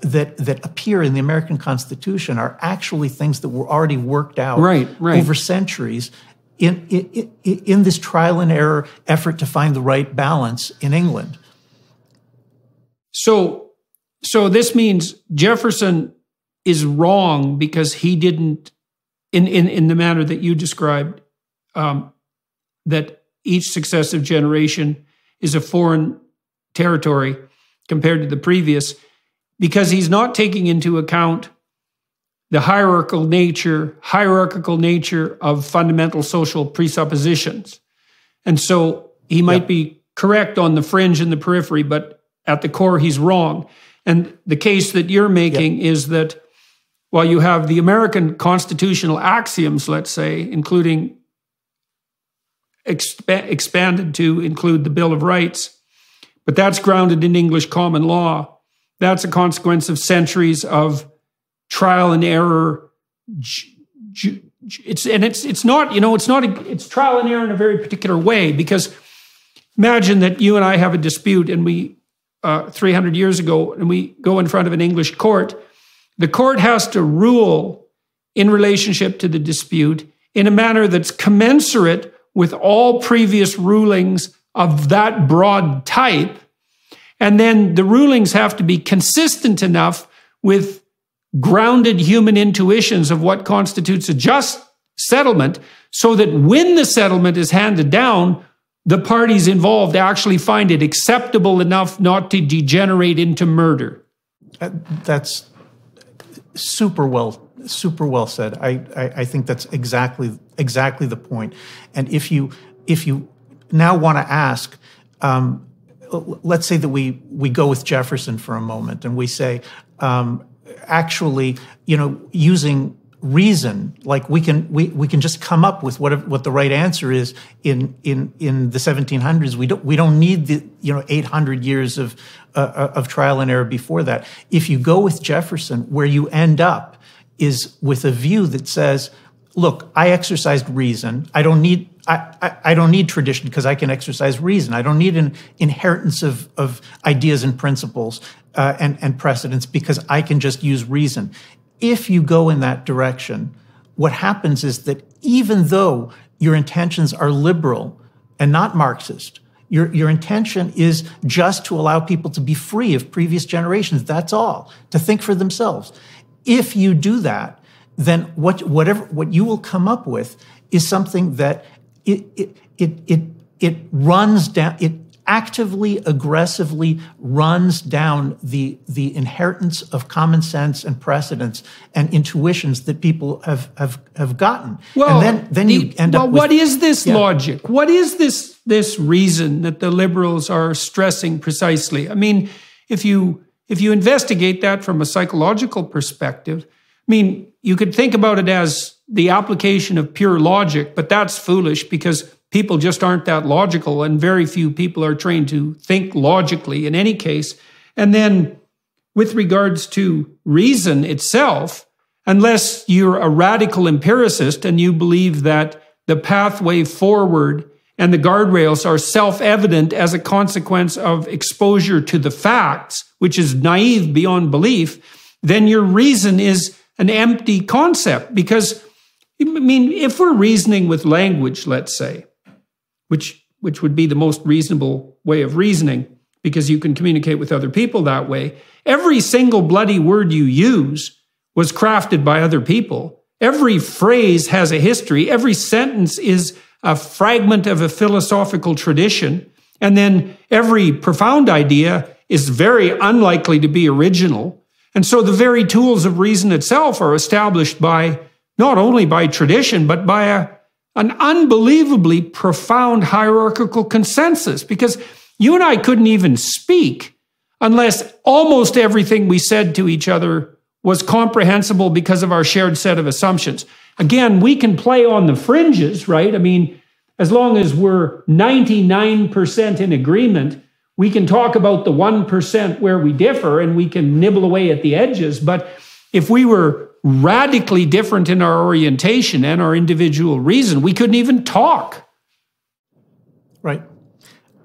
that appear in the American Constitution are actually things that were already worked out over centuries in this trial and error effort to find the right balance in England. So this means Jefferson is wrong because he didn't, in the manner that you described, that each successive generation is a foreign territory compared to the previous, because he's not taking into account the hierarchical nature of fundamental social presuppositions. And so he might be correct on the fringe and the periphery, but at the core, he's wrong. And the case that you're making is that while you have the American constitutional axioms, let's say, including expanded to include the Bill of Rights, but that's grounded in English common law. That's a consequence of centuries of trial and error it's not, it's trial and error in a very particular way, because imagine that you and I have a dispute and we 300 years ago, and we go in front of an English court. The court has to rule in relationship to the dispute in a manner that's commensurate with all previous rulings of that broad type. And then the rulings have to be consistent enough with grounded human intuitions of what constitutes a just settlement, so that when the settlement is handed down, the parties involved actually find it acceptable enough not to degenerate into murder. That's super well said. I think that's exactly the point. And if you now want to ask, let's say that we go with Jefferson for a moment, and we say, actually, using reason, like we can just come up with what the right answer is in the 1700s. We don't need the 800 years of trial and error before that. If you go with Jefferson, where you end up is with a view that says, look, I exercised reason. I don't need tradition because I can exercise reason. I don't need an inheritance of ideas and principles and precedents because I can just use reason. If you go in that direction, what happens is that even though your intentions are liberal and not Marxist, your intention is just to allow people to be free of previous generations. That's all, to think for themselves. If you do that, then what you will come up with is something that it runs down. It actively, aggressively runs down the inheritance of common sense and precedents and intuitions that people have gotten. Well, and then you end up with, what is this logic? What is this reason that the liberals are stressing precisely? I mean, if you investigate that from a psychological perspective, I mean, you could think about it as the application of pure logic, but that's foolish because people just aren't that logical, and very few people are trained to think logically in any case. And then with regards to reason itself, unless you're a radical empiricist and you believe that the pathway forward and the guardrails are self-evident as a consequence of exposure to the facts, which is naive beyond belief, then your reason is an empty concept. Because, I mean, if we're reasoning with language, let's say, which would be the most reasonable way of reasoning, because you can communicate with other people that way. Every single bloody word you use was crafted by other people. Every phrase has a history. Every sentence is a fragment of a philosophical tradition. And then every profound idea is very unlikely to be original. And so the very tools of reason itself are established by not only by tradition, but by an unbelievably profound hierarchical consensus, because you and I couldn't even speak unless almost everything we said to each other was comprehensible because of our shared set of assumptions. Again, we can play on the fringes, right? I mean, as long as we're 99% in agreement, we can talk about the 1% where we differ and we can nibble away at the edges. But if we were radically different in our orientation and our individual reason, we couldn't even talk. Right.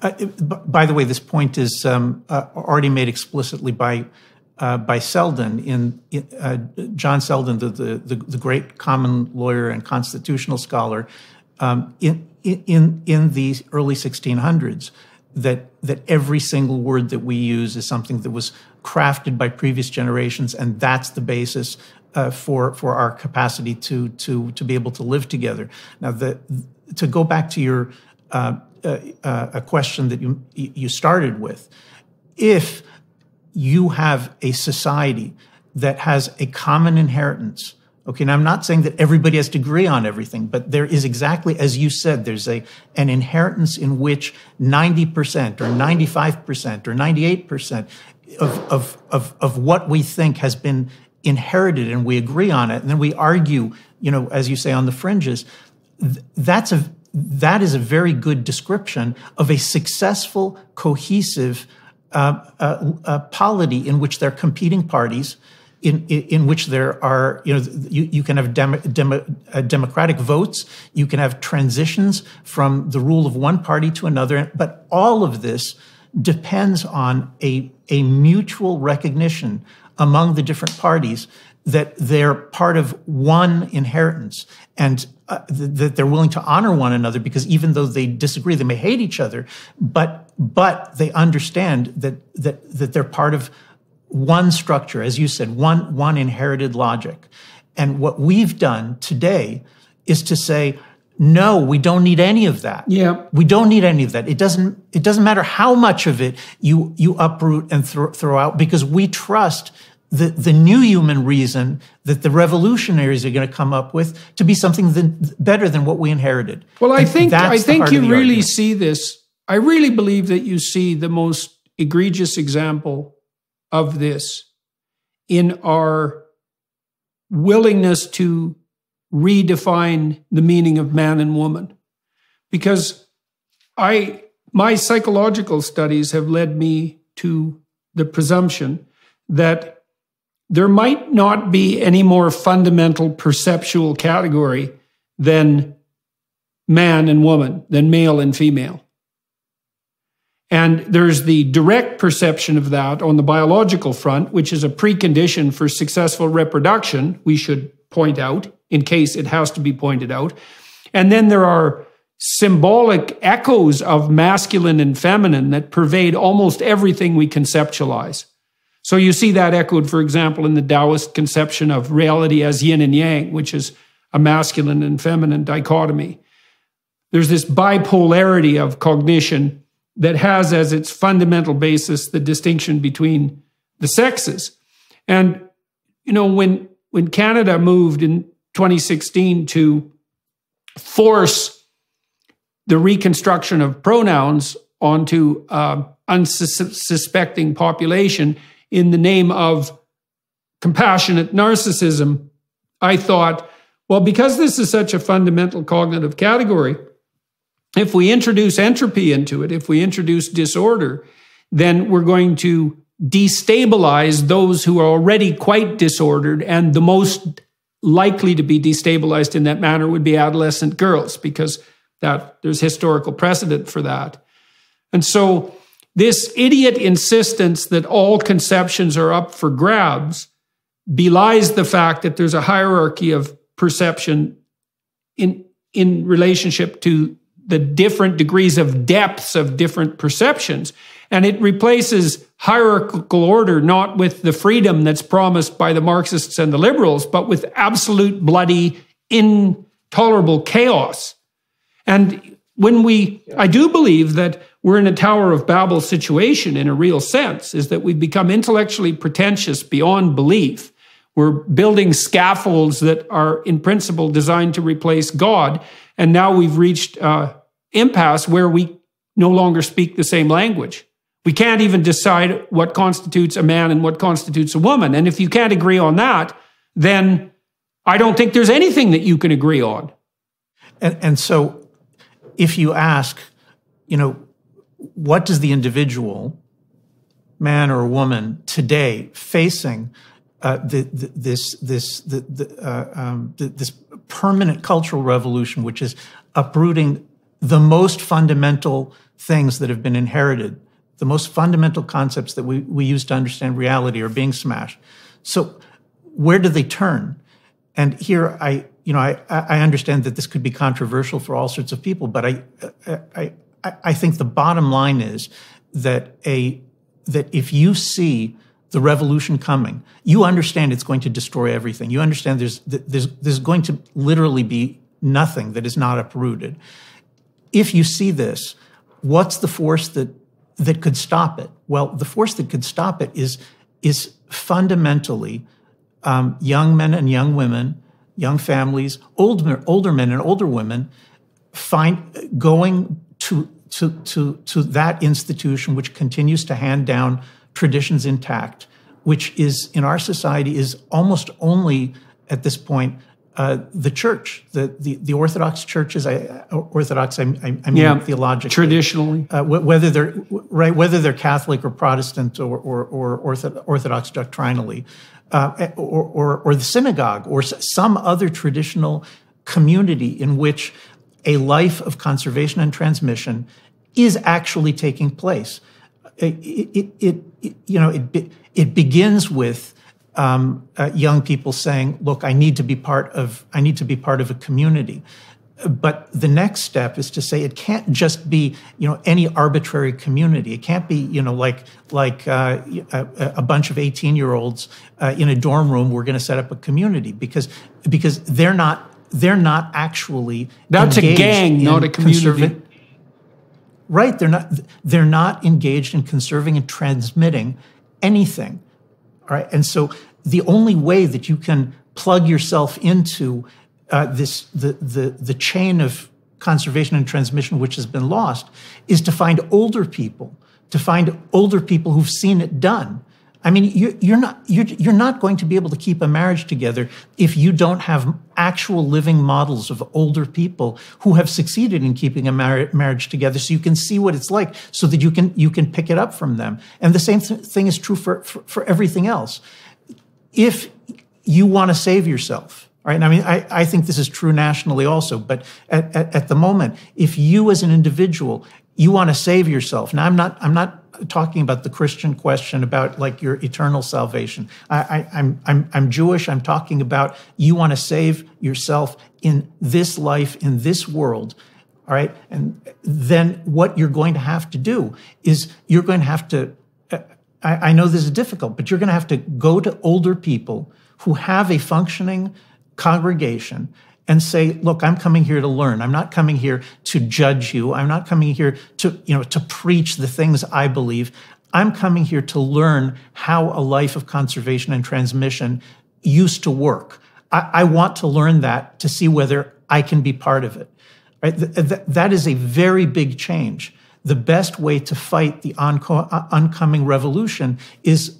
By the way, this point is already made explicitly by Selden, John Selden, the great common lawyer and constitutional scholar, in the early 1600s, that every single word that we use is something that was crafted by previous generations, and that's the basis for our capacity to be able to live together. Now, to go back to your a question that you started with, if you have a society that has a common inheritance, okay, now I'm not saying that everybody has to agree on everything, but there is exactly, as you said, there's an inheritance in which 90% or 95% or 98% of what we think has been inherited, and we agree on it, and then we argue, as you say, on the fringes. That is a very good description of a successful, cohesive polity in which there are competing parties in which there are, you can have democratic votes, you can have transitions from the rule of one party to another, but all of this depends on a mutual recognition among the different parties that they're part of one inheritance, and that they're willing to honor one another, because even though they disagree, they may hate each other, but they understand that they're part of one structure, as you said, one inherited logic. And what we've done today is to say, no, we don't need any of that. Yeah. We don't need any of that. It doesn't matter how much of it you uproot and throw out, because we trust the new human reason that the revolutionaries are going to come up with to be something better than what we inherited. Well, I think you really see this. I really believe that you see the most egregious example of this in our willingness to redefine the meaning of man and woman. Because my psychological studies have led me to the presumption that there might not be any more fundamental perceptual category than man and woman, than male and female. And there's the direct perception of that on the biological front, which is a precondition for successful reproduction, we should point out, in case it has to be pointed out. And then there are symbolic echoes of masculine and feminine that pervade almost everything we conceptualize. So you see that echoed, for example, in the Taoist conception of reality as yin and yang, which is a masculine and feminine dichotomy. There's this bipolarity of cognition that has as its fundamental basis the distinction between the sexes. And, when Canada moved in 2016 to force the reconstruction of pronouns onto unsuspecting population in the name of compassionate narcissism, I thought, well, because this is such a fundamental cognitive category, if we introduce entropy into it, if we introduce disorder, then we're going to destabilize those who are already quite disordered, and the most likely to be destabilized in that manner would be adolescent girls, because there's historical precedent for that. And so this idiot insistence that all conceptions are up for grabs belies the fact that there's a hierarchy of perception in relationship to the different degrees of depths of different perceptions. And it replaces hierarchical order not with the freedom that's promised by the Marxists and the liberals, but with absolute, bloody, intolerable chaos. And I do believe that we're in a Tower of Babel situation in a real sense, is that we've become intellectually pretentious beyond belief. We're building scaffolds that are in principle designed to replace God. And now we've reached impasse where we no longer speak the same language. We can't even decide what constitutes a man and what constitutes a woman. And if you can't agree on that, then I don't think there's anything that you can agree on. And so if you ask, what does the individual, man or woman, today facing this permanent cultural revolution, which is uprooting the most fundamental things that have been inherited, the most fundamental concepts that we use to understand reality are being smashed. So where do they turn? And here I understand that this could be controversial for all sorts of people, but I think the bottom line is that if you see the revolution coming, you understand it's going to destroy everything. You understand there's going to literally be nothing that is not uprooted. If you see this, what's the force that could stop it? Well, the force that could stop it is fundamentally young men and young women, young families, older men and older women, going to that institution which continues to hand down traditions intact, which is in our society is almost only at this point the church, the Orthodox churches. Orthodox, I mean theologically, traditionally, whether they're Catholic or Protestant or Orthodox doctrinally. or the synagogue or some other traditional community in which a life of conservation and transmission is actually taking place. It begins with young people saying, "Look, I need to be part of a community." But the next step is to say it can't just be, any arbitrary community. It can't be, like a bunch of 18-year-olds in a dorm room. We're going to set up a community because they're not actually. That's a gang, not a community. Right. They're not engaged in conserving and transmitting anything. All right. And so the only way that you can plug yourself into the chain of conservation and transmission which has been lost is to find older people who've seen it done. I mean, you're not going to be able to keep a marriage together if you don't have actual living models of older people who have succeeded in keeping a marriage together, so you can see what it's like, so that you can pick it up from them. And the same thing is true for everything else. If you want to save yourself, right? And I mean, I think this is true nationally also, but at the moment, if you as an individual, you want to save yourself. Now, I'm not talking about the Christian question about like your eternal salvation. I'm Jewish. I'm talking about you want to save yourself in this life, in this world. All right. And then what you're going to have to do is you're going to have to, I know this is difficult, but you're going to have to go to older people who have a functioning congregation and say, look, I'm coming here to learn. I'm not coming here to judge you. I'm not coming here to preach the things I believe. I'm coming here to learn how a life of conservation and transmission used to work. I want to learn that to see whether I can be part of it. Right? That is a very big change. The best way to fight the oncoming revolution is,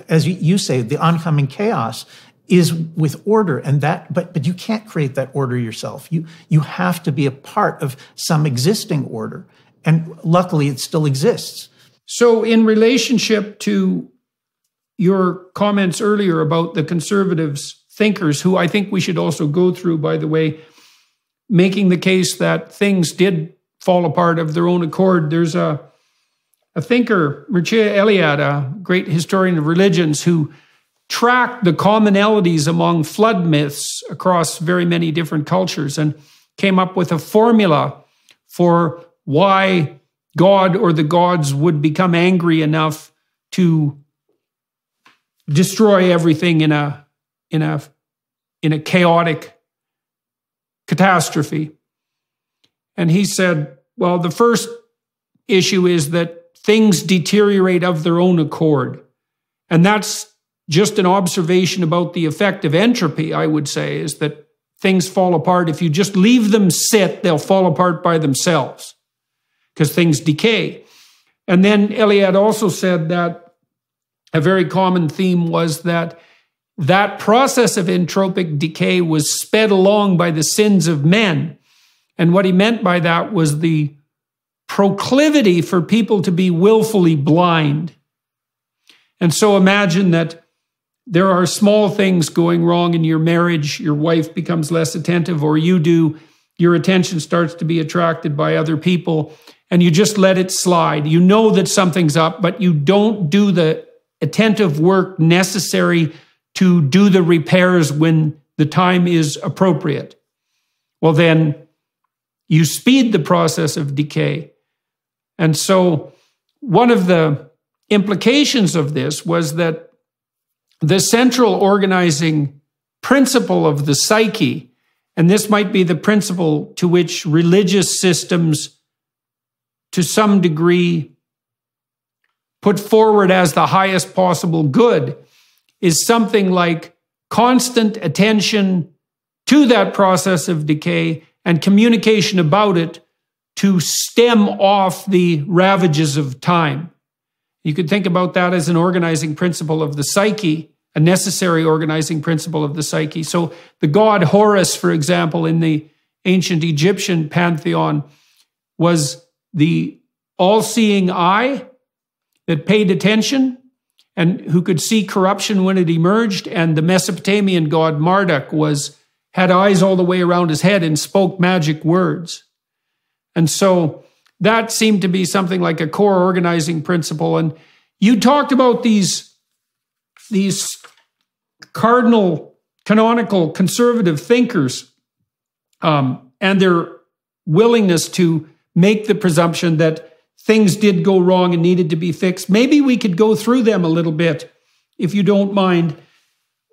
as you say, the oncoming chaos is with order, and but you can't create that order yourself. You have to be a part of some existing order, and luckily it still exists. So in relationship to your comments earlier about the conservatives thinkers, who I think we should also go through, by the way, making the case that things did fall apart of their own accord, there's a thinker, Mircea Eliade, a great historian of religions, who tracked the commonalities among flood myths across very many different cultures and came up with a formula for why God or the gods would become angry enough to destroy everything in a chaotic catastrophe. And he said, well, the first issue is that things deteriorate of their own accord. And that's just an observation about the effect of entropy, I would say, is that things fall apart. If you just leave them sit, they'll fall apart by themselves because things decay. And then Eliade also said that a very common theme was that process of entropic decay was sped along by the sins of men. And what he meant by that was the proclivity for people to be willfully blind. And so imagine that there are small things going wrong in your marriage. Your wife becomes less attentive, or you do. Your attention starts to be attracted by other people, and you just let it slide. You know that something's up, but you don't do the attentive work necessary to do the repairs when the time is appropriate. Well, then you speed the process of decay. And so one of the implications of this was that the central organizing principle of the psyche, and this might be the principle to which religious systems to some degree put forward as the highest possible good, is something like constant attention to that process of decay and communication about it to stem off the ravages of time. You could think about that as an organizing principle of the psyche, a necessary organizing principle of the psyche. So the god Horus, for example, in the ancient Egyptian pantheon, was the all-seeing eye that paid attention. and who could see corruption when it emerged. And the Mesopotamian god Marduk had eyes all the way around his head and spoke magic words. And so that seemed to be something like a core organizing principle. And you talked about these canonical conservative thinkers and their willingness to make the presumption that things did go wrong and needed to be fixed. Maybe we could go through them a little bit, if you don't mind.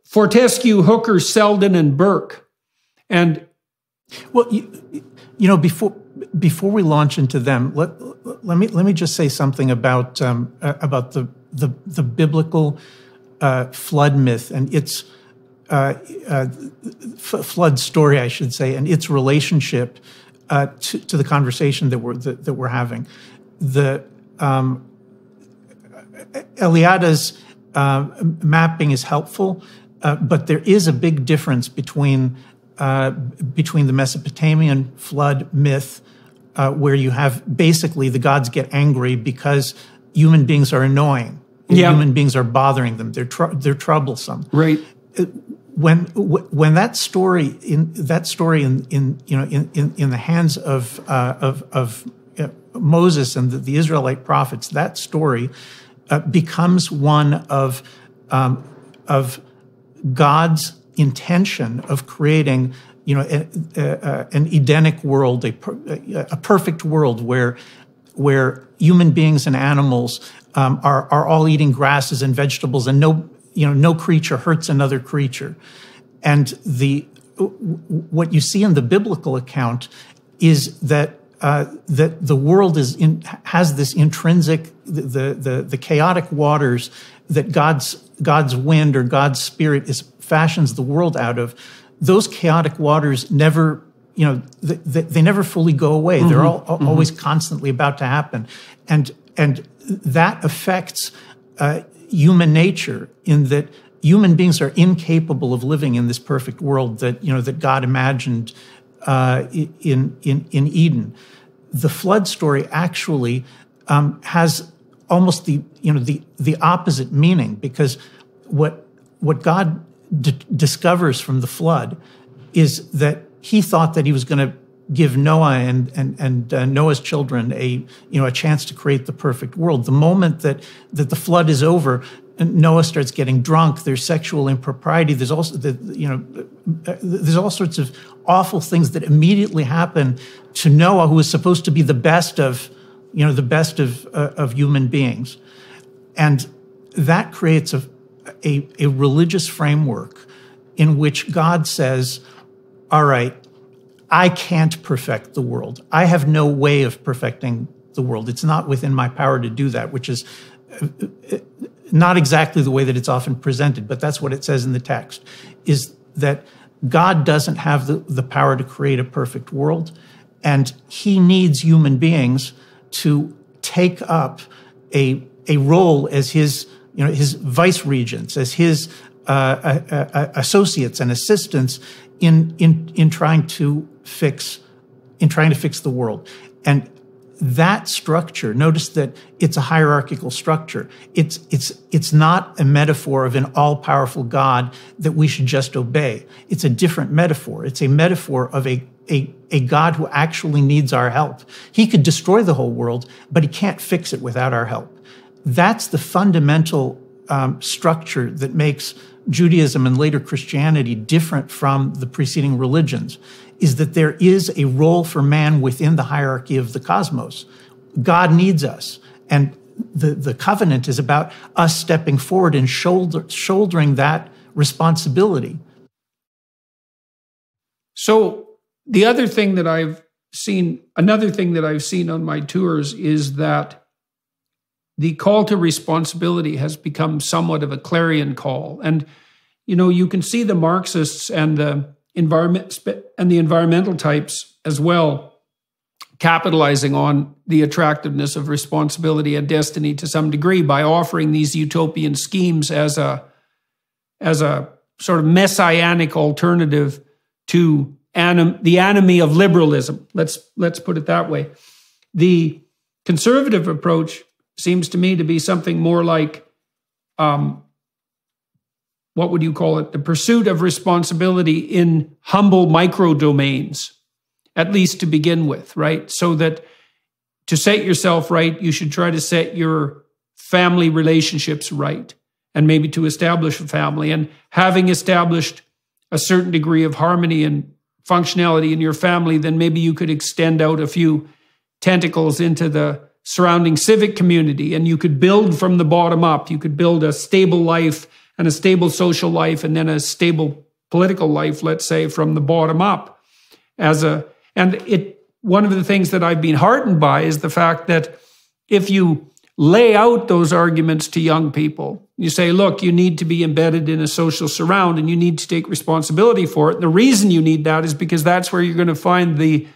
Fortescue, Hooker, Selden, and Burke. And well, before we launch into them, let me just say something about the biblical flood myth and its flood story, I should say, and its relationship to the conversation that we're having. The Eliada's mapping is helpful, but there is a big difference between the Mesopotamian flood myth, where you have basically the gods get angry because human beings are annoying. Yeah. Human beings are bothering them. They're troublesome. Right. When that story in the hands of Moses and the Israelite prophets, that story becomes one of God's intention of creating, an Edenic world, a perfect world where human beings and animals are all eating grasses and vegetables, and no creature hurts another creature. And what you see in the biblical account is that the world has this intrinsic, the chaotic waters that God's wind or God's spirit fashions the world out of. Those chaotic waters never, they never fully go away. Mm-hmm. They're always constantly about to happen, and that affects human nature in that human beings are incapable of living in this perfect world that God imagined in Eden. The flood story actually has almost the opposite meaning, because what God discovers from the flood is that he thought that he was going to give Noah and Noah's children a chance to create the perfect world. The moment that the flood is over, Noah starts getting drunk. There's sexual impropriety. There's also there's all sorts of awful things that immediately happen to Noah, who is supposed to be the best of human beings, and that creates a religious framework in which God says, all right, I can't perfect the world. I have no way of perfecting the world. It's not within my power to do that, which is not exactly the way that it's often presented, but that's what it says in the text, is that God doesn't have the power to create a perfect world, and he needs human beings to take up a role as his vice regents, as his associates and assistants in trying to fix the world. And that structure, notice that it's a hierarchical structure. It's not a metaphor of an all-powerful God that we should just obey. It's a different metaphor. It's a metaphor of a God who actually needs our help. He could destroy the whole world, but he can't fix it without our help. That's the fundamental structure that makes Judaism and later Christianity different from the preceding religions, is that there is a role for man within the hierarchy of the cosmos. God needs us. And the covenant is about us stepping forward and shouldering that responsibility. So another thing that I've seen on my tours is that the call to responsibility has become somewhat of a clarion call. And, you can see the Marxists and the environmental types as well capitalizing on the attractiveness of responsibility and destiny to some degree by offering these utopian schemes as a sort of messianic alternative to the enemy of liberalism. Let's put it that way. The conservative approach seems to me to be something more like what would you call it? The pursuit of responsibility in humble micro domains, at least to begin with, right? So that to set yourself right, you should try to set your family relationships right, and maybe to establish a family. And having established a certain degree of harmony and functionality in your family, then maybe you could extend out a few tentacles into the surrounding civic community, and you could build from the bottom up. You could build a stable life and a stable social life, and then a stable political life, let's say, from the bottom up. One of the things that I've been heartened by is the fact that if you lay out those arguments to young people, you say, look, you need to be embedded in a social surround and you need to take responsibility for it. And the reason you need that is because that's where you're going to find the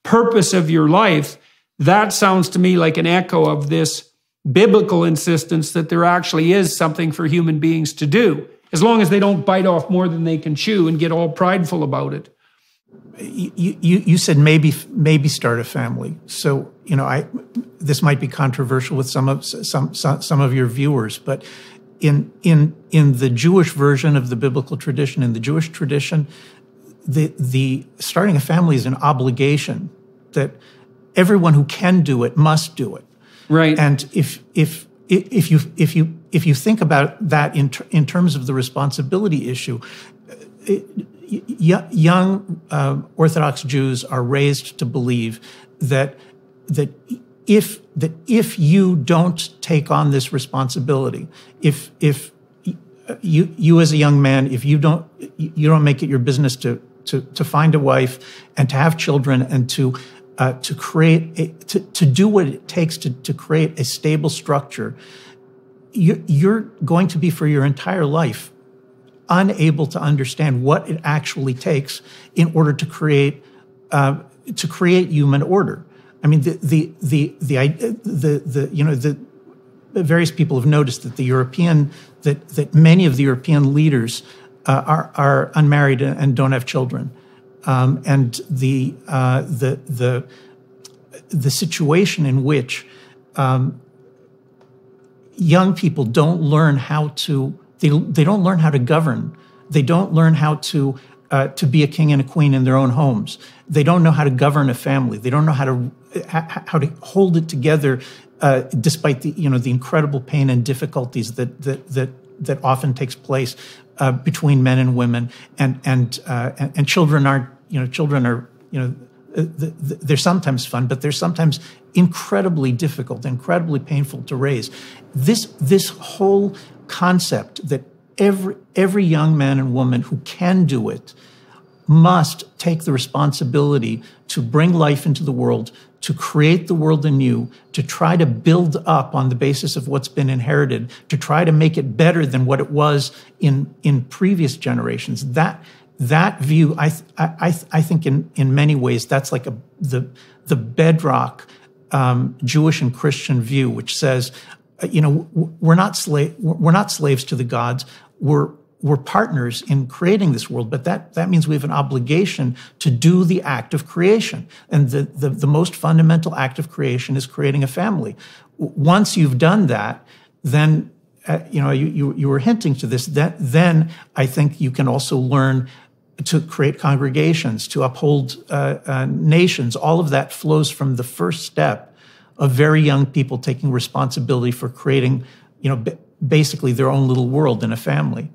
purpose of your life. That sounds to me like an echo of this biblical insistence that there actually is something for human beings to do, as long as they don't bite off more than they can chew and get all prideful about it. You said maybe start a family. So this might be controversial with some of your viewers, but in the Jewish version of the biblical tradition, in the Jewish tradition, the starting a family is an obligation that everyone who can do it must do it. Right. And if you think about that in terms of the responsibility issue, young Orthodox Jews are raised to believe that if you don't take on this responsibility, if you as a young man, if you don't make it your business to find a wife and to have children and to do what it takes to create a stable structure, you're going to be for your entire life unable to understand what it actually takes in order to create human order. I mean, the various people have noticed that that many of the European leaders are unmarried and don't have children. And the situation in which young people don't learn how to they don't learn how to govern. They don't learn how to be a king and a queen in their own homes. They don't know how to govern a family. They don't know how to hold it together despite the incredible pain and difficulties that often takes place between men and women, and children are they're sometimes fun, but they're sometimes incredibly difficult, incredibly painful to raise. This whole concept that every young man and woman who can do it must take the responsibility to bring life into the world, to create the world anew, to try to build up on the basis of what's been inherited, to try to make it better than what it was in previous generations. That view, I think in many ways, that's like the bedrock Jewish and Christian view, which says, we're not slaves to the gods. We're partners in creating this world, but that means we have an obligation to do the act of creation. And the most fundamental act of creation is creating a family. Once you've done that, then you were hinting to this. Then I think you can also learn to create congregations, to uphold nations. All of that flows from the first step of very young people taking responsibility for creating, basically their own little world in a family.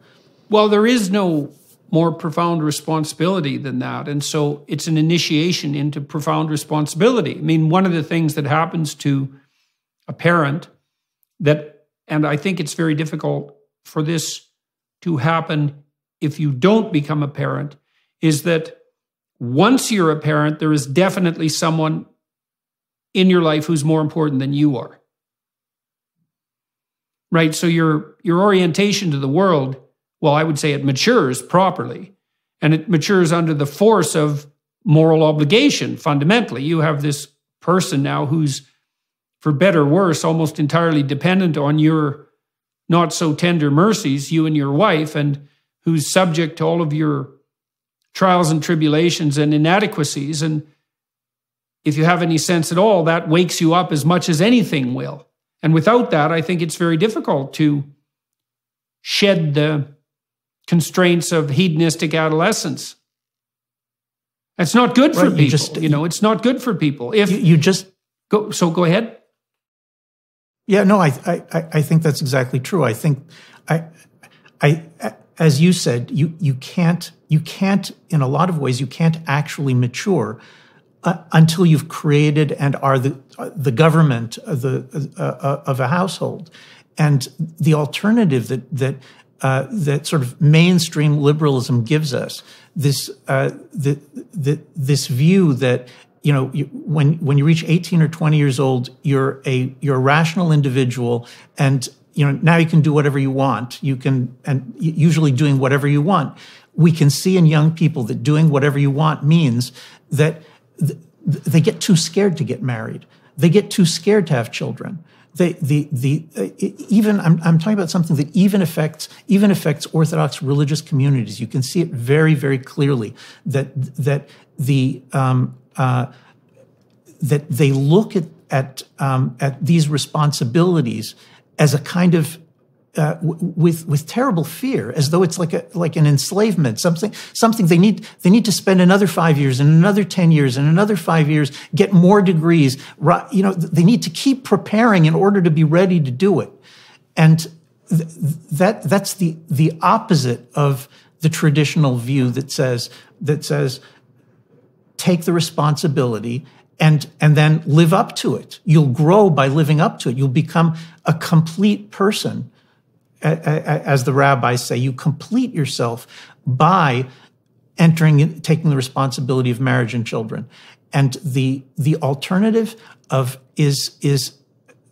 Well, there is no more profound responsibility than that. And so it's an initiation into profound responsibility. I mean, one of the things that happens to a parent and I think it's very difficult for this to happen if you don't become a parent, is that once you're a parent, there is definitely someone in your life who's more important than you are. Right? So your orientation to the world, well, I would say it matures properly, and it matures under the force of moral obligation. Fundamentally, you have this person now who's, for better or worse, almost entirely dependent on your not so tender mercies, you and your wife, and who's subject to all of your trials and tribulations and inadequacies. And if you have any sense at all, that wakes you up as much as anything will. And without that, I think it's very difficult to shed the constraints of hedonistic adolescence. It's not good for people. It's not good for people. If go ahead. Yeah, no, I think that's exactly true. I think as you said, you can't in a lot of ways you can't actually mature until you've created and are the government of a household. And the alternative that sort of mainstream liberalism gives us, this view that when you reach 18 or 20 years old, you're a rational individual, and now you can do whatever you want. And usually doing whatever you want. We can see in young people that doing whatever you want means that they get too scared to get married. They get too scared to have children. I'm talking about something that even affects Orthodox religious communities. You can see it very, very clearly that they look at these responsibilities as a kind of with terrible fear, as though it's like an enslavement, something they need to spend another 5 years and another 10 years and another 5 years, get more degrees. They need to keep preparing in order to be ready to do it, and that's the opposite of the traditional view that says take the responsibility and then live up to it. You'll grow by living up to it. You'll become a complete person. As the rabbis say, you complete yourself by taking the responsibility of marriage and children. And the alternative is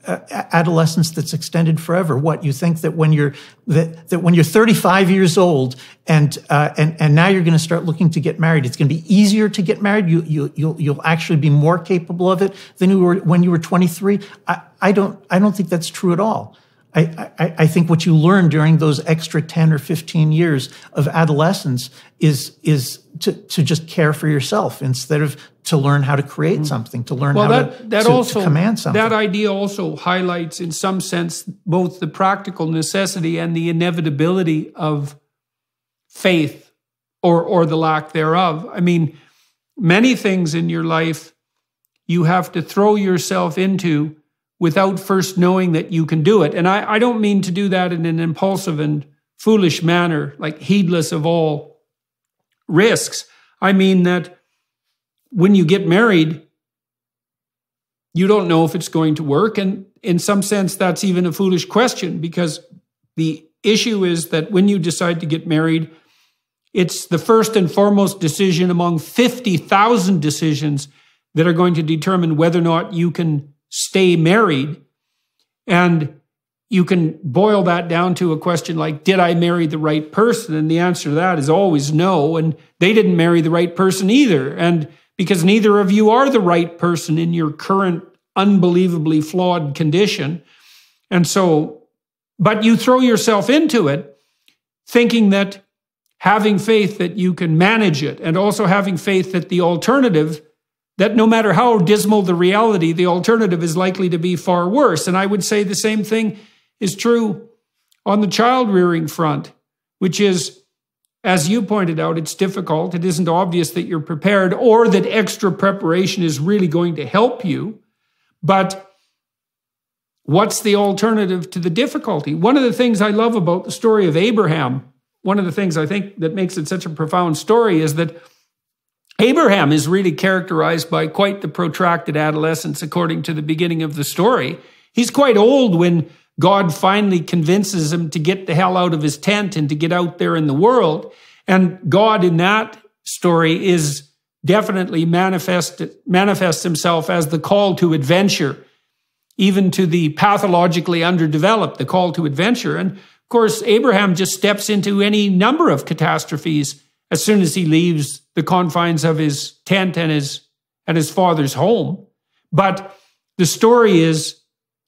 adolescence that's extended forever. What you think that when you're 35 years old and now you're going to start looking to get married, it's going to be easier to get married. You'll actually be more capable of it than you were when you were 23. I don't think that's true at all. I think what you learn during those extra 10 or 15 years of adolescence is to just care for yourself instead of to learn how to create something, to learn how to command something. That idea also highlights, in some sense, both the practical necessity and the inevitability of faith or the lack thereof. I mean, many things in your life you have to throw yourself into without first knowing that you can do it. And I don't mean to do that in an impulsive and foolish manner, like heedless of all risks. I mean that when you get married, you don't know if it's going to work. And in some sense, that's even a foolish question, because the issue is that when you decide to get married, it's the first and foremost decision among 50,000 decisions that are going to determine whether or not you can stay married. And you can boil that down to a question like, did I marry the right person? And the answer to that is always no. And they didn't marry the right person either. And because neither of you are the right person in your current unbelievably flawed condition. And so, but you throw yourself into it thinking that having faith that you can manage it, and also having faith that the alternative, that no matter how dismal the reality, the alternative is likely to be far worse. And I would say the same thing is true on the child rearing front, which is, as you pointed out, it's difficult. It isn't obvious that you're prepared or that extra preparation is really going to help you. But what's the alternative to the difficulty? One of the things I love about the story of Abraham, one of the things I think that makes it such a profound story, is that Abraham is really characterized by quite the protracted adolescence according to the beginning of the story. He's quite old when God finally convinces him to get the hell out of his tent and to get out there in the world. And God in that story is definitely manifests himself as the call to adventure, even to the pathologically underdeveloped, the call to adventure. And of course, Abraham just steps into any number of catastrophes as soon as he leaves the confines of his tent and his father's home. But the story is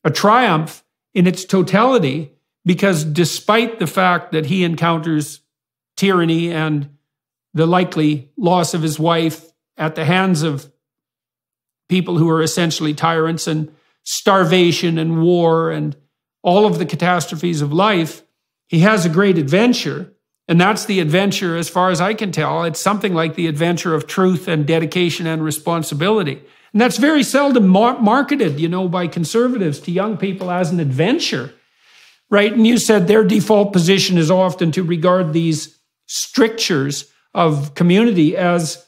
a triumph in its totality, because despite the fact that he encounters tyranny and the likely loss of his wife at the hands of people who are essentially tyrants, and starvation and war and all of the catastrophes of life, he has a great adventure. And that's the adventure, as far as I can tell. It's something like the adventure of truth and dedication and responsibility. And that's very seldom marketed, by conservatives to young people as an adventure, right? And you said their default position is often to regard these strictures of community as,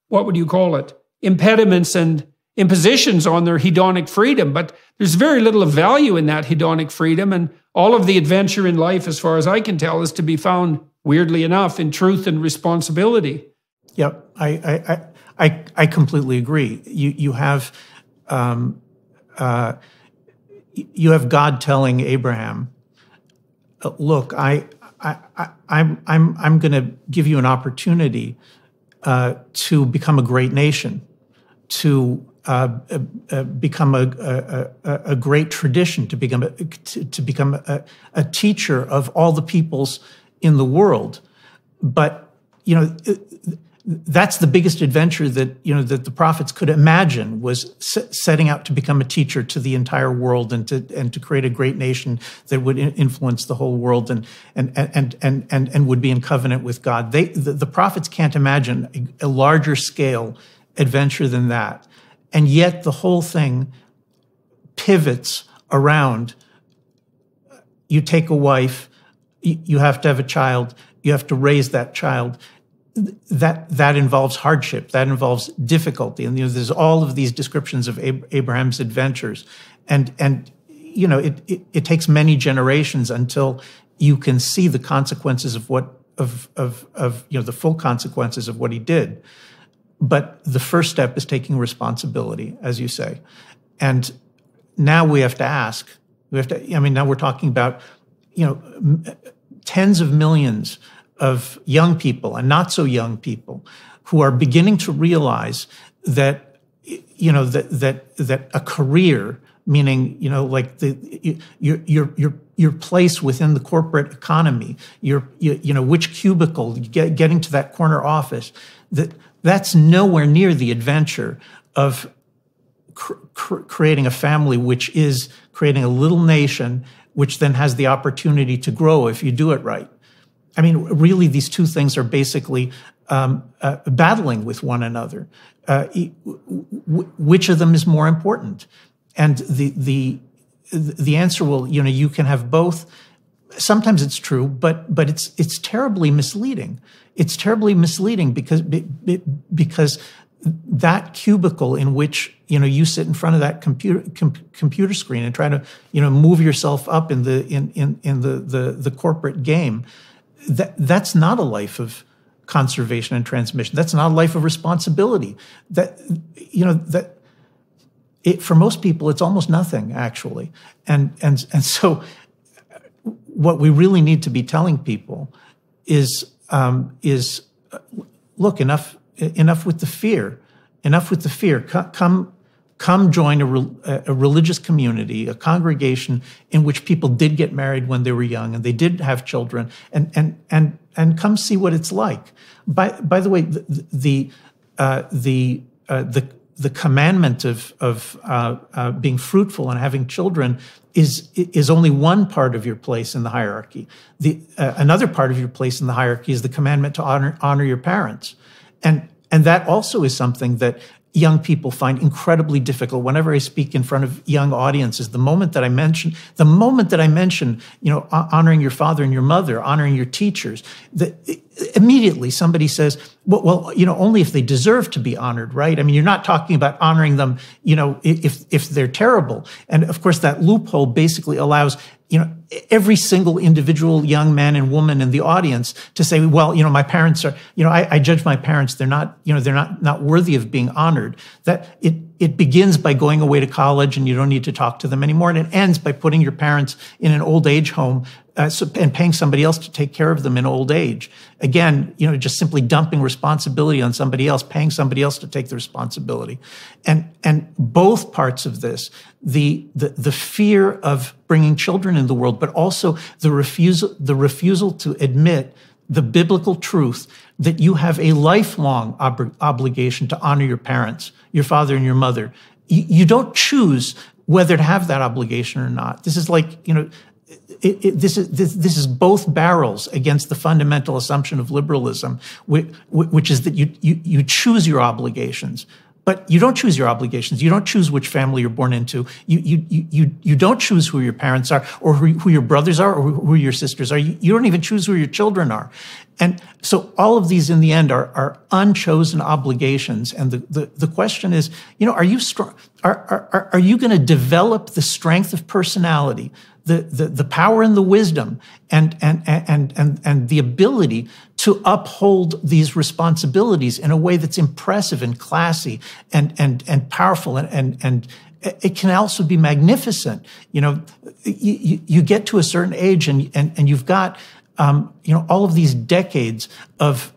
what would you call it? Impediments and impositions on their hedonic freedom. But there's very little of value in that hedonic freedom. And all of the adventure in life, as far as I can tell, is to be found, weirdly enough, in truth and responsibility. Yep, I completely agree. You have God telling Abraham, "Look, I'm going to give you an opportunity to become a great nation, to become a great tradition, to become a teacher of all the peoples in the world." But that's the biggest adventure that the prophets could imagine, was setting out to become a teacher to the entire world and to create a great nation that would influence the whole world and would be in covenant with God. The prophets can't imagine a larger scale adventure than that. And yet the whole thing pivots around, you take a wife, you have to have a child, you have to raise that child. That involves hardship, that involves difficulty. And there's all of these descriptions of Abraham's adventures. And it takes many generations until you can see the consequences of the full consequences of what he did. But the first step is taking responsibility, as you say. And now we have to ask, now we're talking about, tens of millions of young people and not so young people who are beginning to realize that, that a career, meaning, like your place within the corporate economy, which cubicle, getting to that corner office, that's nowhere near the adventure of creating a family, which is creating a little nation, which then has the opportunity to grow if you do it right. I mean, really, these two things are basically battling with one another. Which of them is more important? And the answer will, you can have both. Sometimes it's true, but it's terribly misleading. It's terribly misleading because that cubicle in which you sit in front of that computer screen and try to move yourself up in the corporate game. That's not a life of conservation and transmission. That's not a life of responsibility. For most people, it's almost nothing, actually. And so what we really need to be telling people is look, enough with the fear. Enough with the fear. Come join a religious community, a congregation in which people did get married when they were young and they did have children, and come see what it's like. By the way, the commandment of being fruitful and having children is only one part of your place in the hierarchy. Another part of your place in the hierarchy is the commandment to honor your parents, and that also is something that young people find incredibly difficult. Whenever I speak in front of young audiences, the moment that I mention, honoring your father and your mother, honoring your teachers, immediately somebody says, well, only if they deserve to be honored, right? I mean, you're not talking about honoring them, if they're terrible. And of course, that loophole basically allows, every single individual young man and woman in the audience to say, well, my parents are, I judge my parents, they're not worthy of being honored. That it begins by going away to college and you don't need to talk to them anymore. And it ends by putting your parents in an old age home and paying somebody else to take care of them in old age. Again, just simply dumping responsibility on somebody else, paying somebody else to take the responsibility. And both parts of this, the fear of bringing children into the world, but also the refusal to admit the biblical truth that you have a lifelong obligation to honor your parents, your father and your mother. You don't choose whether to have that obligation or not. This is like, this is both barrels against the fundamental assumption of liberalism, which is that you choose your obligations. But you don't choose your obligations. You don't choose which family you're born into. You don't choose who your parents are, or who your brothers are, or who your sisters are. You don't even choose who your children are. And so all of these in the end are unchosen obligations. And the question is, are you strong? Are you going to develop the strength of personality, the power and the wisdom and the ability to uphold these responsibilities in a way that's impressive and classy and powerful and it can also be magnificent. You get to a certain age and you've got all of these decades of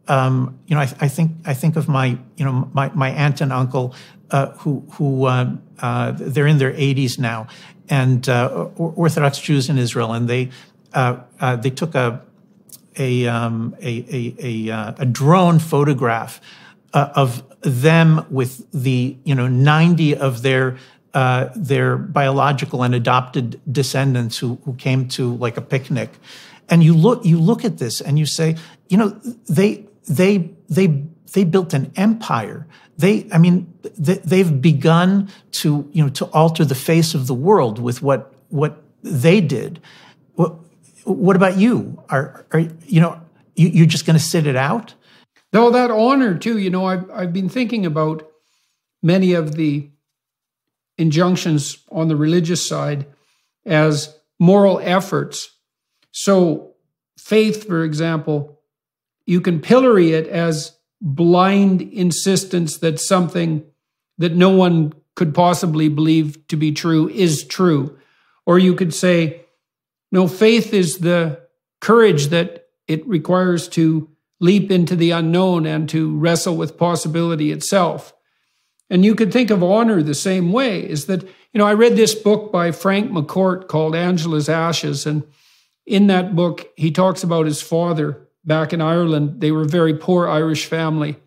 I think of my my aunt and uncle who they're in their 80s now, and Orthodox Jews in Israel, and they took a drone photograph of them with the 90 of their biological and adopted descendants who came to like a picnic, and you look at this and you say, they built an empire. They've begun to alter the face of the world with what they did. What about you? Are you just going to sit it out? No, that honor too. I've been thinking about many of the injunctions on the religious side as moral efforts. So faith, for example, you can pillory it as blind insistence that something that no one could possibly believe to be true is true. Or you could say, no, faith is the courage that it requires to leap into the unknown and to wrestle with possibility itself. And you could think of honor the same way, is that, I read this book by Frank McCourt called Angela's Ashes, and in that book, he talks about his father back in Ireland. They were a very poor Irish family.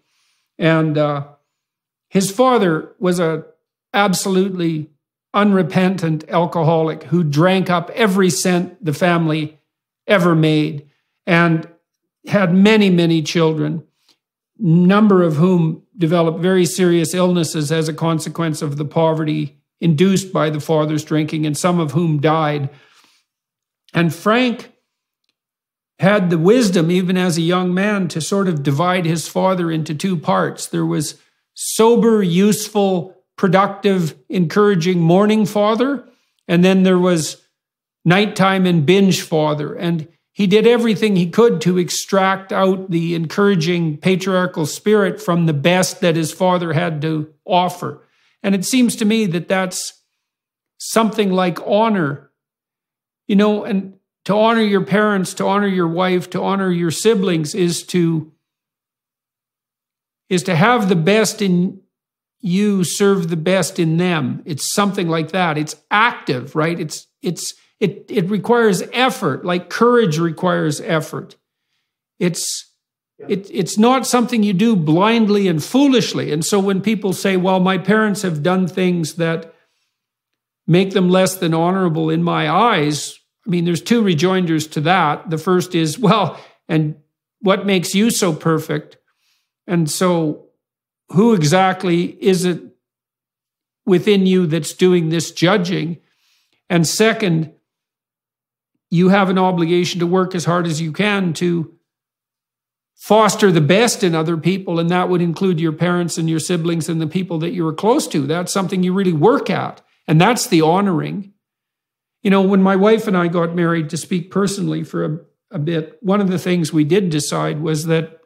And his father was a absolutely unrepentant alcoholic who drank up every cent the family ever made and had many, many children, number of whom developed very serious illnesses as a consequence of the poverty induced by the father's drinking, and some of whom died. And Frank had the wisdom, even as a young man, to sort of divide his father into two parts. There was sober, useful, productive, encouraging morning father, and then there was nighttime and binge father. And he did everything he could to extract out the encouraging patriarchal spirit from the best that his father had to offer. And it seems to me that that's something like honor. And to honor your parents, to honor your wife, to honor your siblings is to have the best in you serve the best in them. It's something like that. It's active, right? It requires effort, like courage requires effort. It's not something you do blindly and foolishly. And so when people say, well, my parents have done things that make them less than honorable in my eyes, there's two rejoinders to that. The first is, well, and what makes you so perfect? And so who exactly is it within you that's doing this judging? And second, you have an obligation to work as hard as you can to foster the best in other people, and that would include your parents and your siblings and the people that you were close to. That's something you really work at, and that's the honoring. When my wife and I got married, to speak personally for a bit, one of the things we did decide was that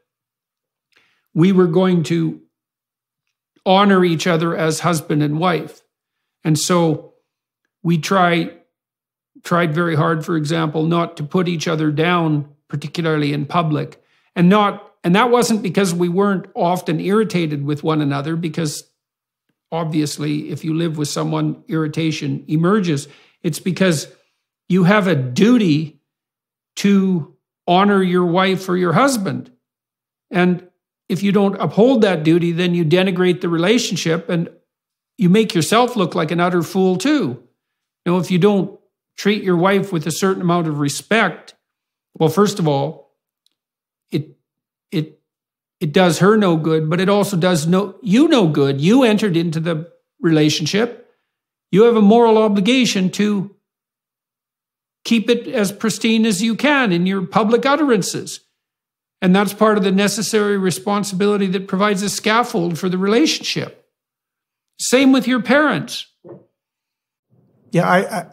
we were going to honor each other as husband and wife. And so we tried very hard, for example, not to put each other down, particularly in public. And that wasn't because we weren't often irritated with one another, because obviously if you live with someone, irritation emerges. It's because you have a duty to honor your wife or your husband. And if you don't uphold that duty, then you denigrate the relationship and you make yourself look like an utter fool too. If you don't treat your wife with a certain amount of respect, well, first of all, it does her no good, but it also does you no good. You entered into the relationship. You have a moral obligation to keep it as pristine as you can in your public utterances. And that's part of the necessary responsibility that provides a scaffold for the relationship. Same with your parents. Yeah,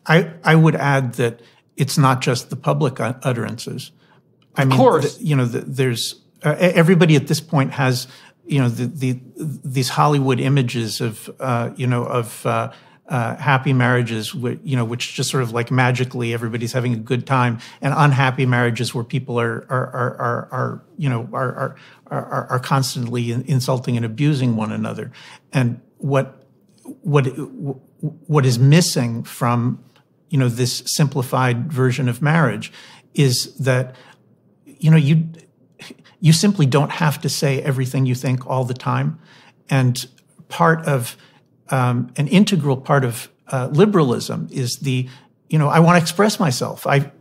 I would add that it's not just the public utterances. I mean, of course. There's everybody at this point has, these Hollywood images of, happy marriages, which just sort of like magically everybody's having a good time, and unhappy marriages where people are constantly insulting and abusing one another. And what is missing from, this simplified version of marriage is that, you simply don't have to say everything you think all the time. And part of, an integral part of liberalism is I want to express myself. I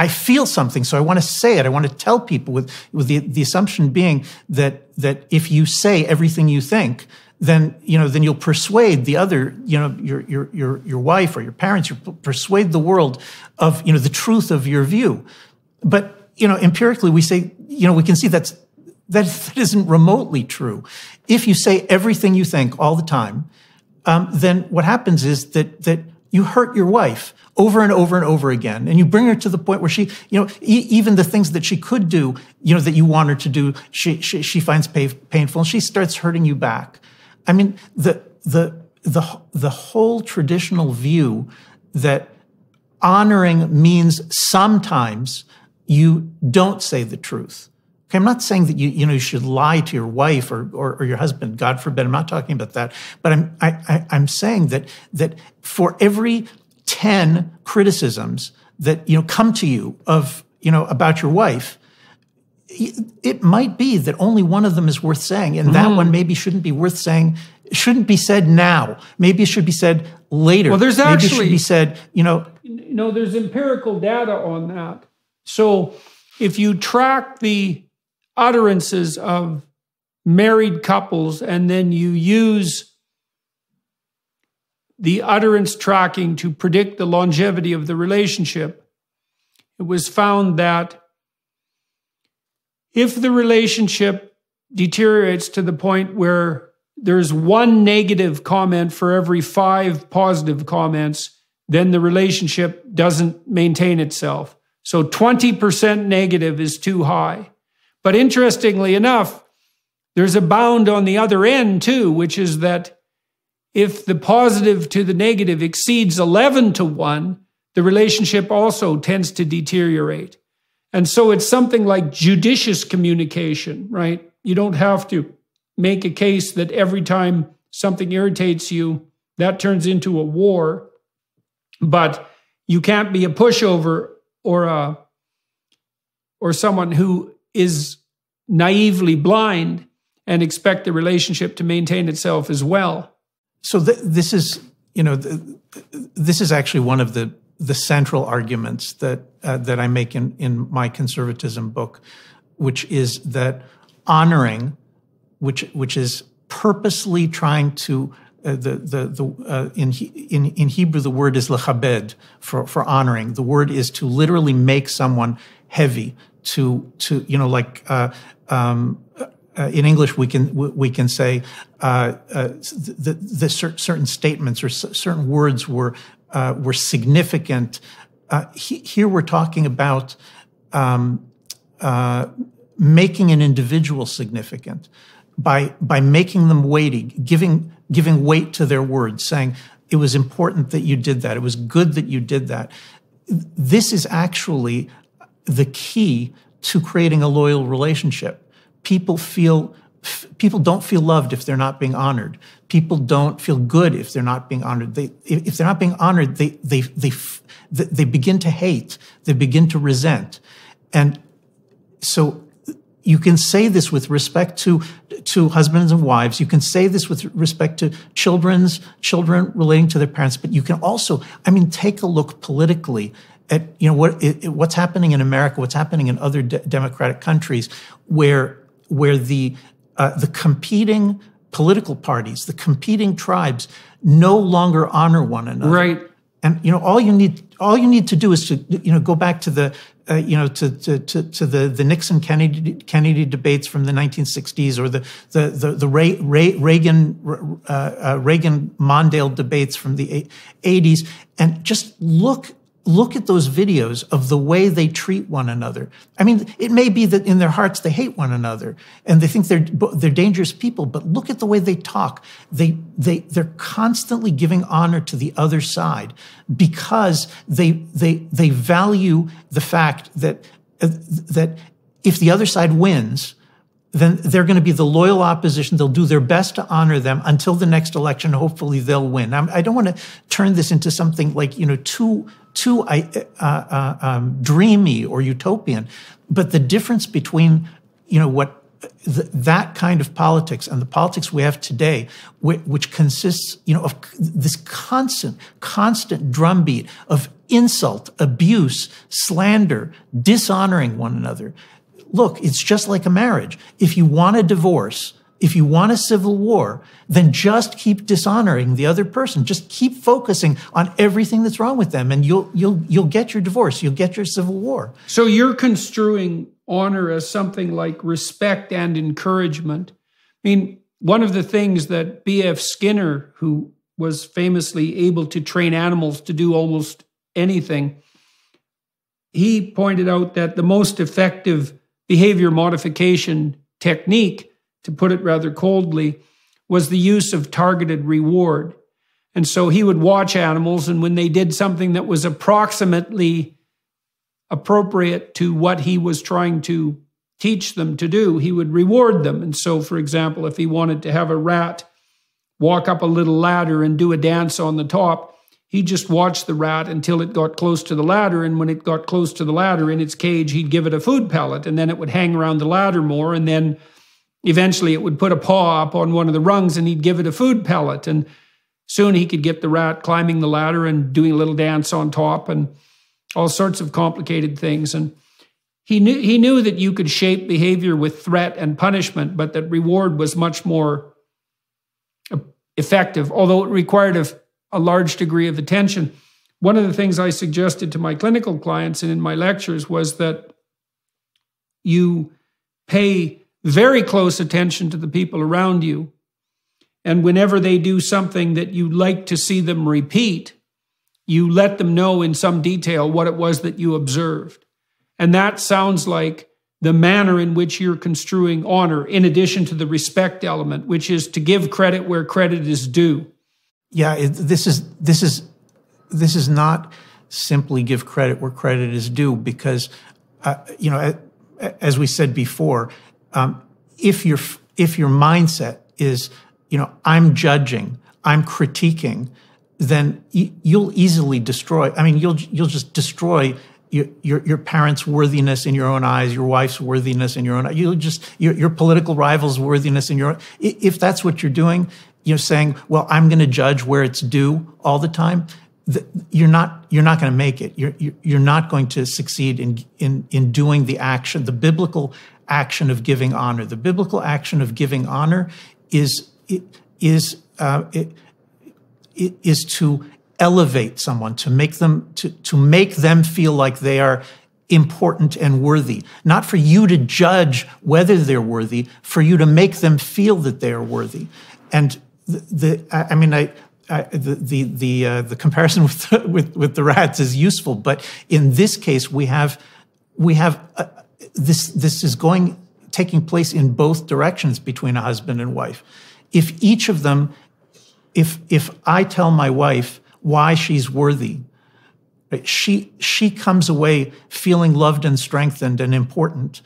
feel something, so I want to say it. I want to tell people with the assumption being that if you say everything you think, then you'll persuade the other, your wife or your parents, you'll persuade the world of, the truth of your view. But, empirically we say, we can see that isn't remotely true. If you say everything you think all the time, then what happens is that you hurt your wife over and over and over again, and you bring her to the point where she, even the things that she could do, that you want her to do, she finds painful, and she starts hurting you back. I mean, the whole traditional view that honoring means sometimes you don't say the truth. Okay, I'm not saying that you should lie to your wife or your husband. God forbid. I'm not talking about that. But I'm saying that for every 10 criticisms that come to you of about your wife, it might be that only one of them is worth saying, and that one maybe shouldn't be worth saying. Shouldn't be said now. Maybe it should be said later. Well, there's maybe it should be said. There's empirical data on that. So if you track the utterances of married couples and then you use the utterance tracking to predict the longevity of the relationship, it was found that if the relationship deteriorates to the point where there's one negative comment for every 5 positive comments, then the relationship doesn't maintain itself. So 20% negative is too high. But interestingly enough, there's a bound on the other end too, which is that if the positive to the negative exceeds 11 to 1, the relationship also tends to deteriorate. And so it's something like judicious communication, right? You don't have to make a case that every time something irritates you, that turns into a war. But you can't be a pushover or someone who is naively blind and expect the relationship to maintain itself as well. So this is actually one of the central arguments that I make in my conservatism book, which is that honoring, which is purposely trying to in Hebrew the word is lechabed for honoring. The word is to literally make someone heavy. In English we can say the certain statements or certain words were significant. Here we're talking about making an individual significant by making them weighty, giving weight to their words, saying it was important that you did that. It was good that you did that. This is actually the key to creating a loyal relationship. People don't feel loved if they're not being honored. People don't feel good if they're not being honored. If they're not being honored, they begin to hate. They begin to resent. And so you can say this with respect to husbands and wives. You can say this with respect to children relating to their parents. But you can also, take a look politically at what's happening in America, what's happening in other democratic countries, where the competing political parties, the competing tribes, no longer honor one another. Right. And all you need to do is to go back to the the Nixon Kennedy debates from the 1960s, or the Reagan Mondale debates from the 80s, and just look at those videos of the way they treat one another. It may be that in their hearts they hate one another and they think they're dangerous people, but look at the way they talk. They're constantly giving honor to the other side because they value the fact that if the other side wins, then they're going to be the loyal opposition. They'll do their best to honor them until the next election. Hopefully they'll win. I don't want to turn this into something like, too dreamy or utopian. But the difference between, that kind of politics and the politics we have today, which consists, of this constant drumbeat of insult, abuse, slander, dishonoring one another. Look, it's just like a marriage. If you want a divorce, if you want a civil war, then just keep dishonoring the other person. Just keep focusing on everything that's wrong with them, and you'll get your divorce. You'll get your civil war. So you're construing honor as something like respect and encouragement. One of the things that B.F. Skinner, who was famously able to train animals to do almost anything, he pointed out that the most effective behavior modification technique, to put it rather coldly, was the use of targeted reward. And so he would watch animals, and when they did something that was approximately appropriate to what he was trying to teach them to do, he would reward them. And so, for example, if he wanted to have a rat walk up a little ladder and do a dance on the top, he'd just watch the rat until it got close to the ladder, and when it got close to the ladder in its cage, he'd give it a food pellet, and then it would hang around the ladder more, and then eventually it would put a paw up on one of the rungs, and he'd give it a food pellet, and soon he could get the rat climbing the ladder and doing a little dance on top and all sorts of complicated things. And he knew that you could shape behavior with threat and punishment, but that reward was much more effective, although it required a large degree of attention. One of the things I suggested to my clinical clients and in my lectures was that you pay very close attention to the people around you, and whenever they do something that you like to see them repeat, you let them know in some detail what it was that you observed. And that sounds like the manner in which you're construing honor, in addition to the respect element, which is to give credit where credit is due. Yeah, this is not simply give credit where credit is due, because as we said before, if your mindset is I'm judging, I'm critiquing, then you'll easily destroy. You'll just destroy your parents' worthiness in your own eyes, your wife's worthiness in your own eyes. Your political rival's worthiness in your own. If that's what you're doing, saying, well, I'm going to judge where it's due all the time, you're not going to make it. You're not going to succeed in doing the action, the biblical action of giving honor. The biblical action of giving honor is to elevate someone, to make them feel like they are important and worthy. Not for you to judge whether they're worthy, for you to make them feel that they are worthy. And the comparison with the rats is useful, but in this case we have this is taking place in both directions between a husband and wife. If each of them, if I tell my wife why she's worthy, right, she comes away feeling loved and strengthened and important.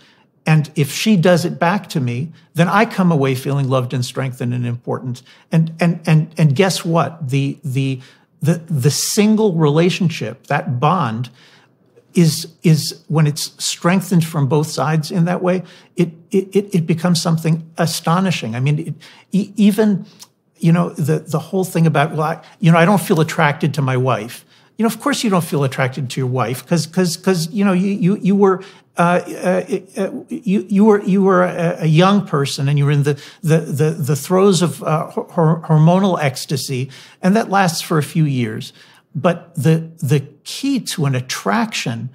And if she does it back to me, then I come away feeling loved and strengthened and important. And guess what? The single relationship, that bond, is when it's strengthened from both sides in that way, it becomes something astonishing. I mean, even, the whole thing about, well, I don't feel attracted to my wife. Of course you don't feel attracted to your wife because you were a young person and you were in the throes of hormonal ecstasy, and that lasts for a few years. But the key to an attraction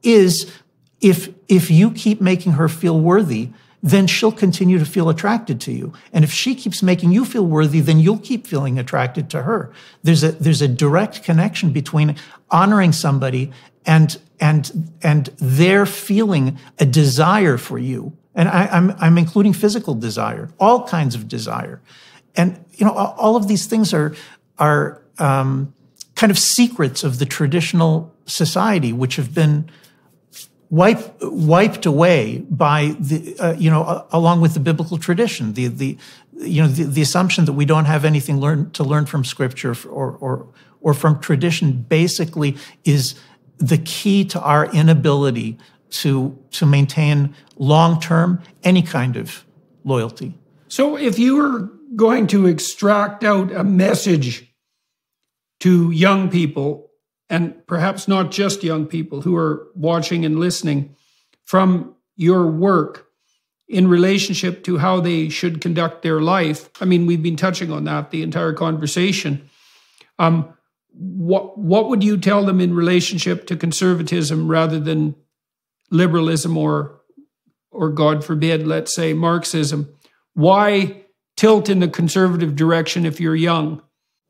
is if you keep making her feel worthy, then she'll continue to feel attracted to you. And if she keeps making you feel worthy, then you'll keep feeling attracted to her. There's a direct connection between honoring somebody and their feeling a desire for you. And I'm including physical desire, all kinds of desire. And, all of these things are kind of secrets of the traditional society, which have been wiped away by along with the biblical tradition, the assumption that we don't have anything to learn from Scripture or from tradition basically is the key to our inability to maintain long-term any kind of loyalty. So if you were going to extract out a message to young people, and perhaps not just young people who are watching and listening, from your work in relationship to how they should conduct their life. I mean, we've been touching on that the entire conversation. What would you tell them in relationship to conservatism rather than liberalism or God forbid, let's say, Marxism? Why tilt in the conservative direction if you're young?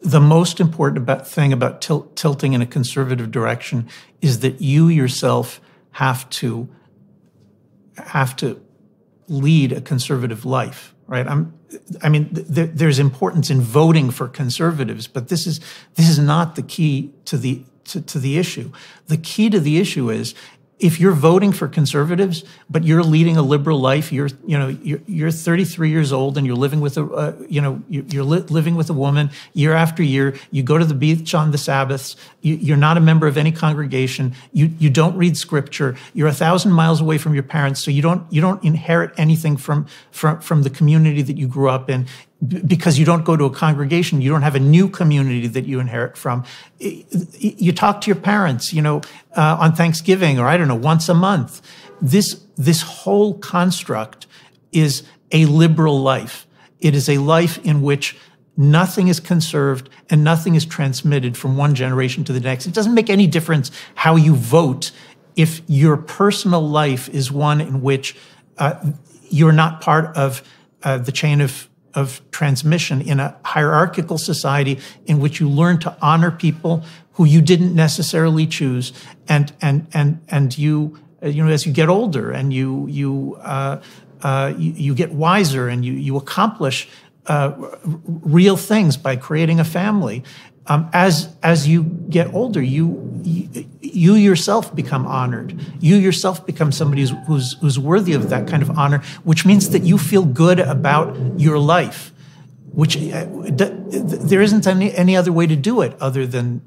The most important thing about tilting in a conservative direction is that you yourself have to lead a conservative life, right? There's importance in voting for conservatives, but this is not the key to the issue. The key to the issue is, if you're voting for conservatives, but you're leading a liberal life, you're 33 years old and you're living with living with a woman year after year. You go to the beach on the Sabbaths. You're not a member of any congregation. You don't read Scripture. You're 1,000 miles away from your parents, so you don't inherit anything from the community that you grew up in. Because you don't go to a congregation, you don't have a new community that you inherit from. You talk to your parents, on Thanksgiving or once a month. This whole construct is a liberal life. It is a life in which nothing is conserved and nothing is transmitted from one generation to the next. It doesn't make any difference how you vote if your personal life is one in which you're not part of the chain of transmission in a hierarchical society in which you learn to honor people who you didn't necessarily choose, and you as you get older and you get wiser and you accomplish real things by creating a family. As you get older, you yourself become honored. You yourself become somebody who's worthy of that kind of honor, which means that you feel good about your life, which there isn't any other way to do it other than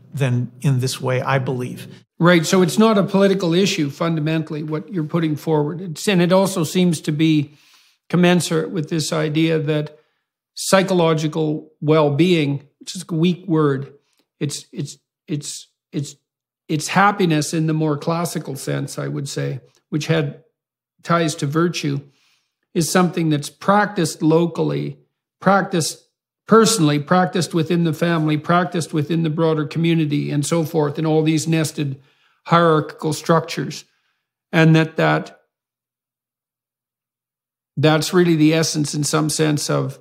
in this way, I believe. Right. So it's not a political issue, fundamentally, what you're putting forward. And it also seems to be commensurate with this idea that psychological well-being, which is a weak word, it's happiness in the more classical sense, I would say, which had ties to virtue, is something that's practiced locally, practiced personally, practiced within the family, practiced within the broader community, and so forth, in all these nested hierarchical structures. And that's really the essence, in some sense, of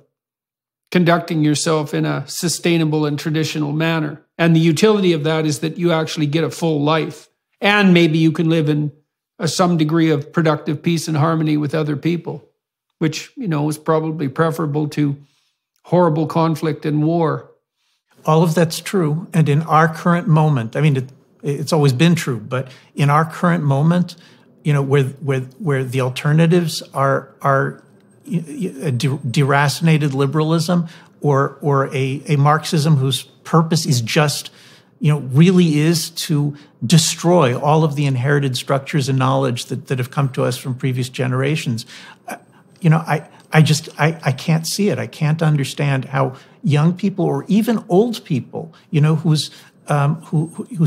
conducting yourself in a sustainable and traditional manner. And the utility of that is that you actually get a full life. And maybe you can live in some degree of productive peace and harmony with other people, which, is probably preferable to horrible conflict and war. All of that's true. And in our current moment, it's always been true, but in our current moment, where the alternatives are deracinated liberalism or a Marxism whose purpose is just really is to destroy all of the inherited structures and knowledge that have come to us from previous generations. I can't see it. I can't understand how young people or even old people, whose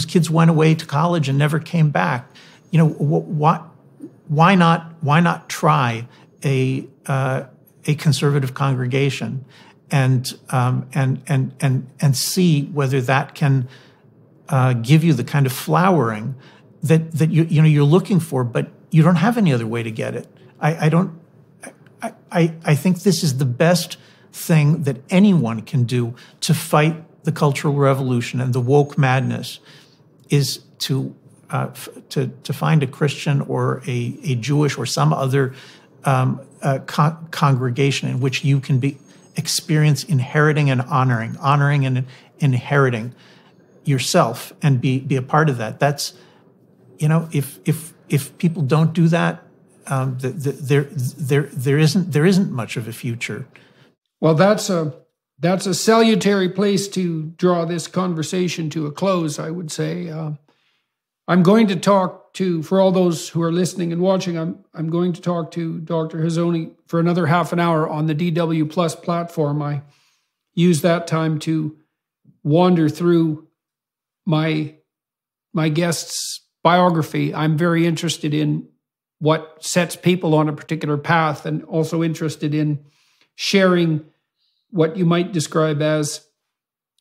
kids went away to college and never came back, why not try a conservative congregation and see whether that can give you the kind of flowering that you're looking for, but you don't have any other way to get it. I think this is the best thing that anyone can do to fight the cultural revolution and the woke madness, is to find a Christian or a Jewish or some other congregation in which you can experience inheriting and honoring and inheriting yourself and be a part of that. That's, if people don't do that, there isn't much of a future. Well, that's a salutary place to draw this conversation to a close, I would say. I'm going to talk to, for all those who are listening and watching, I'm going to talk to Dr. Hazony for another half an hour on the DW Plus platform. I use that time to wander through my guest's biography. I'm very interested in what sets people on a particular path, and also interested in sharing what you might describe as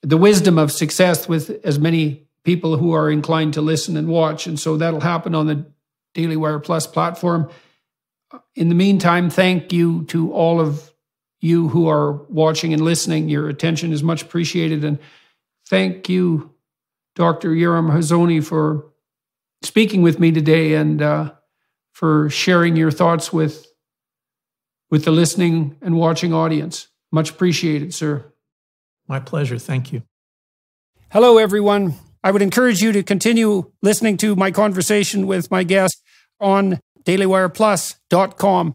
the wisdom of success with as many people who are inclined to listen and watch. And so that'll happen on the Daily Wire Plus platform. In the meantime, thank you to all of you who are watching and listening. Your attention is much appreciated. And thank you, Dr. Yoram Hazony, for speaking with me today and for sharing your thoughts with the listening and watching audience. Much appreciated, sir. My pleasure. Thank you. Hello, everyone. I would encourage you to continue listening to my conversation with my guest on dailywireplus.com.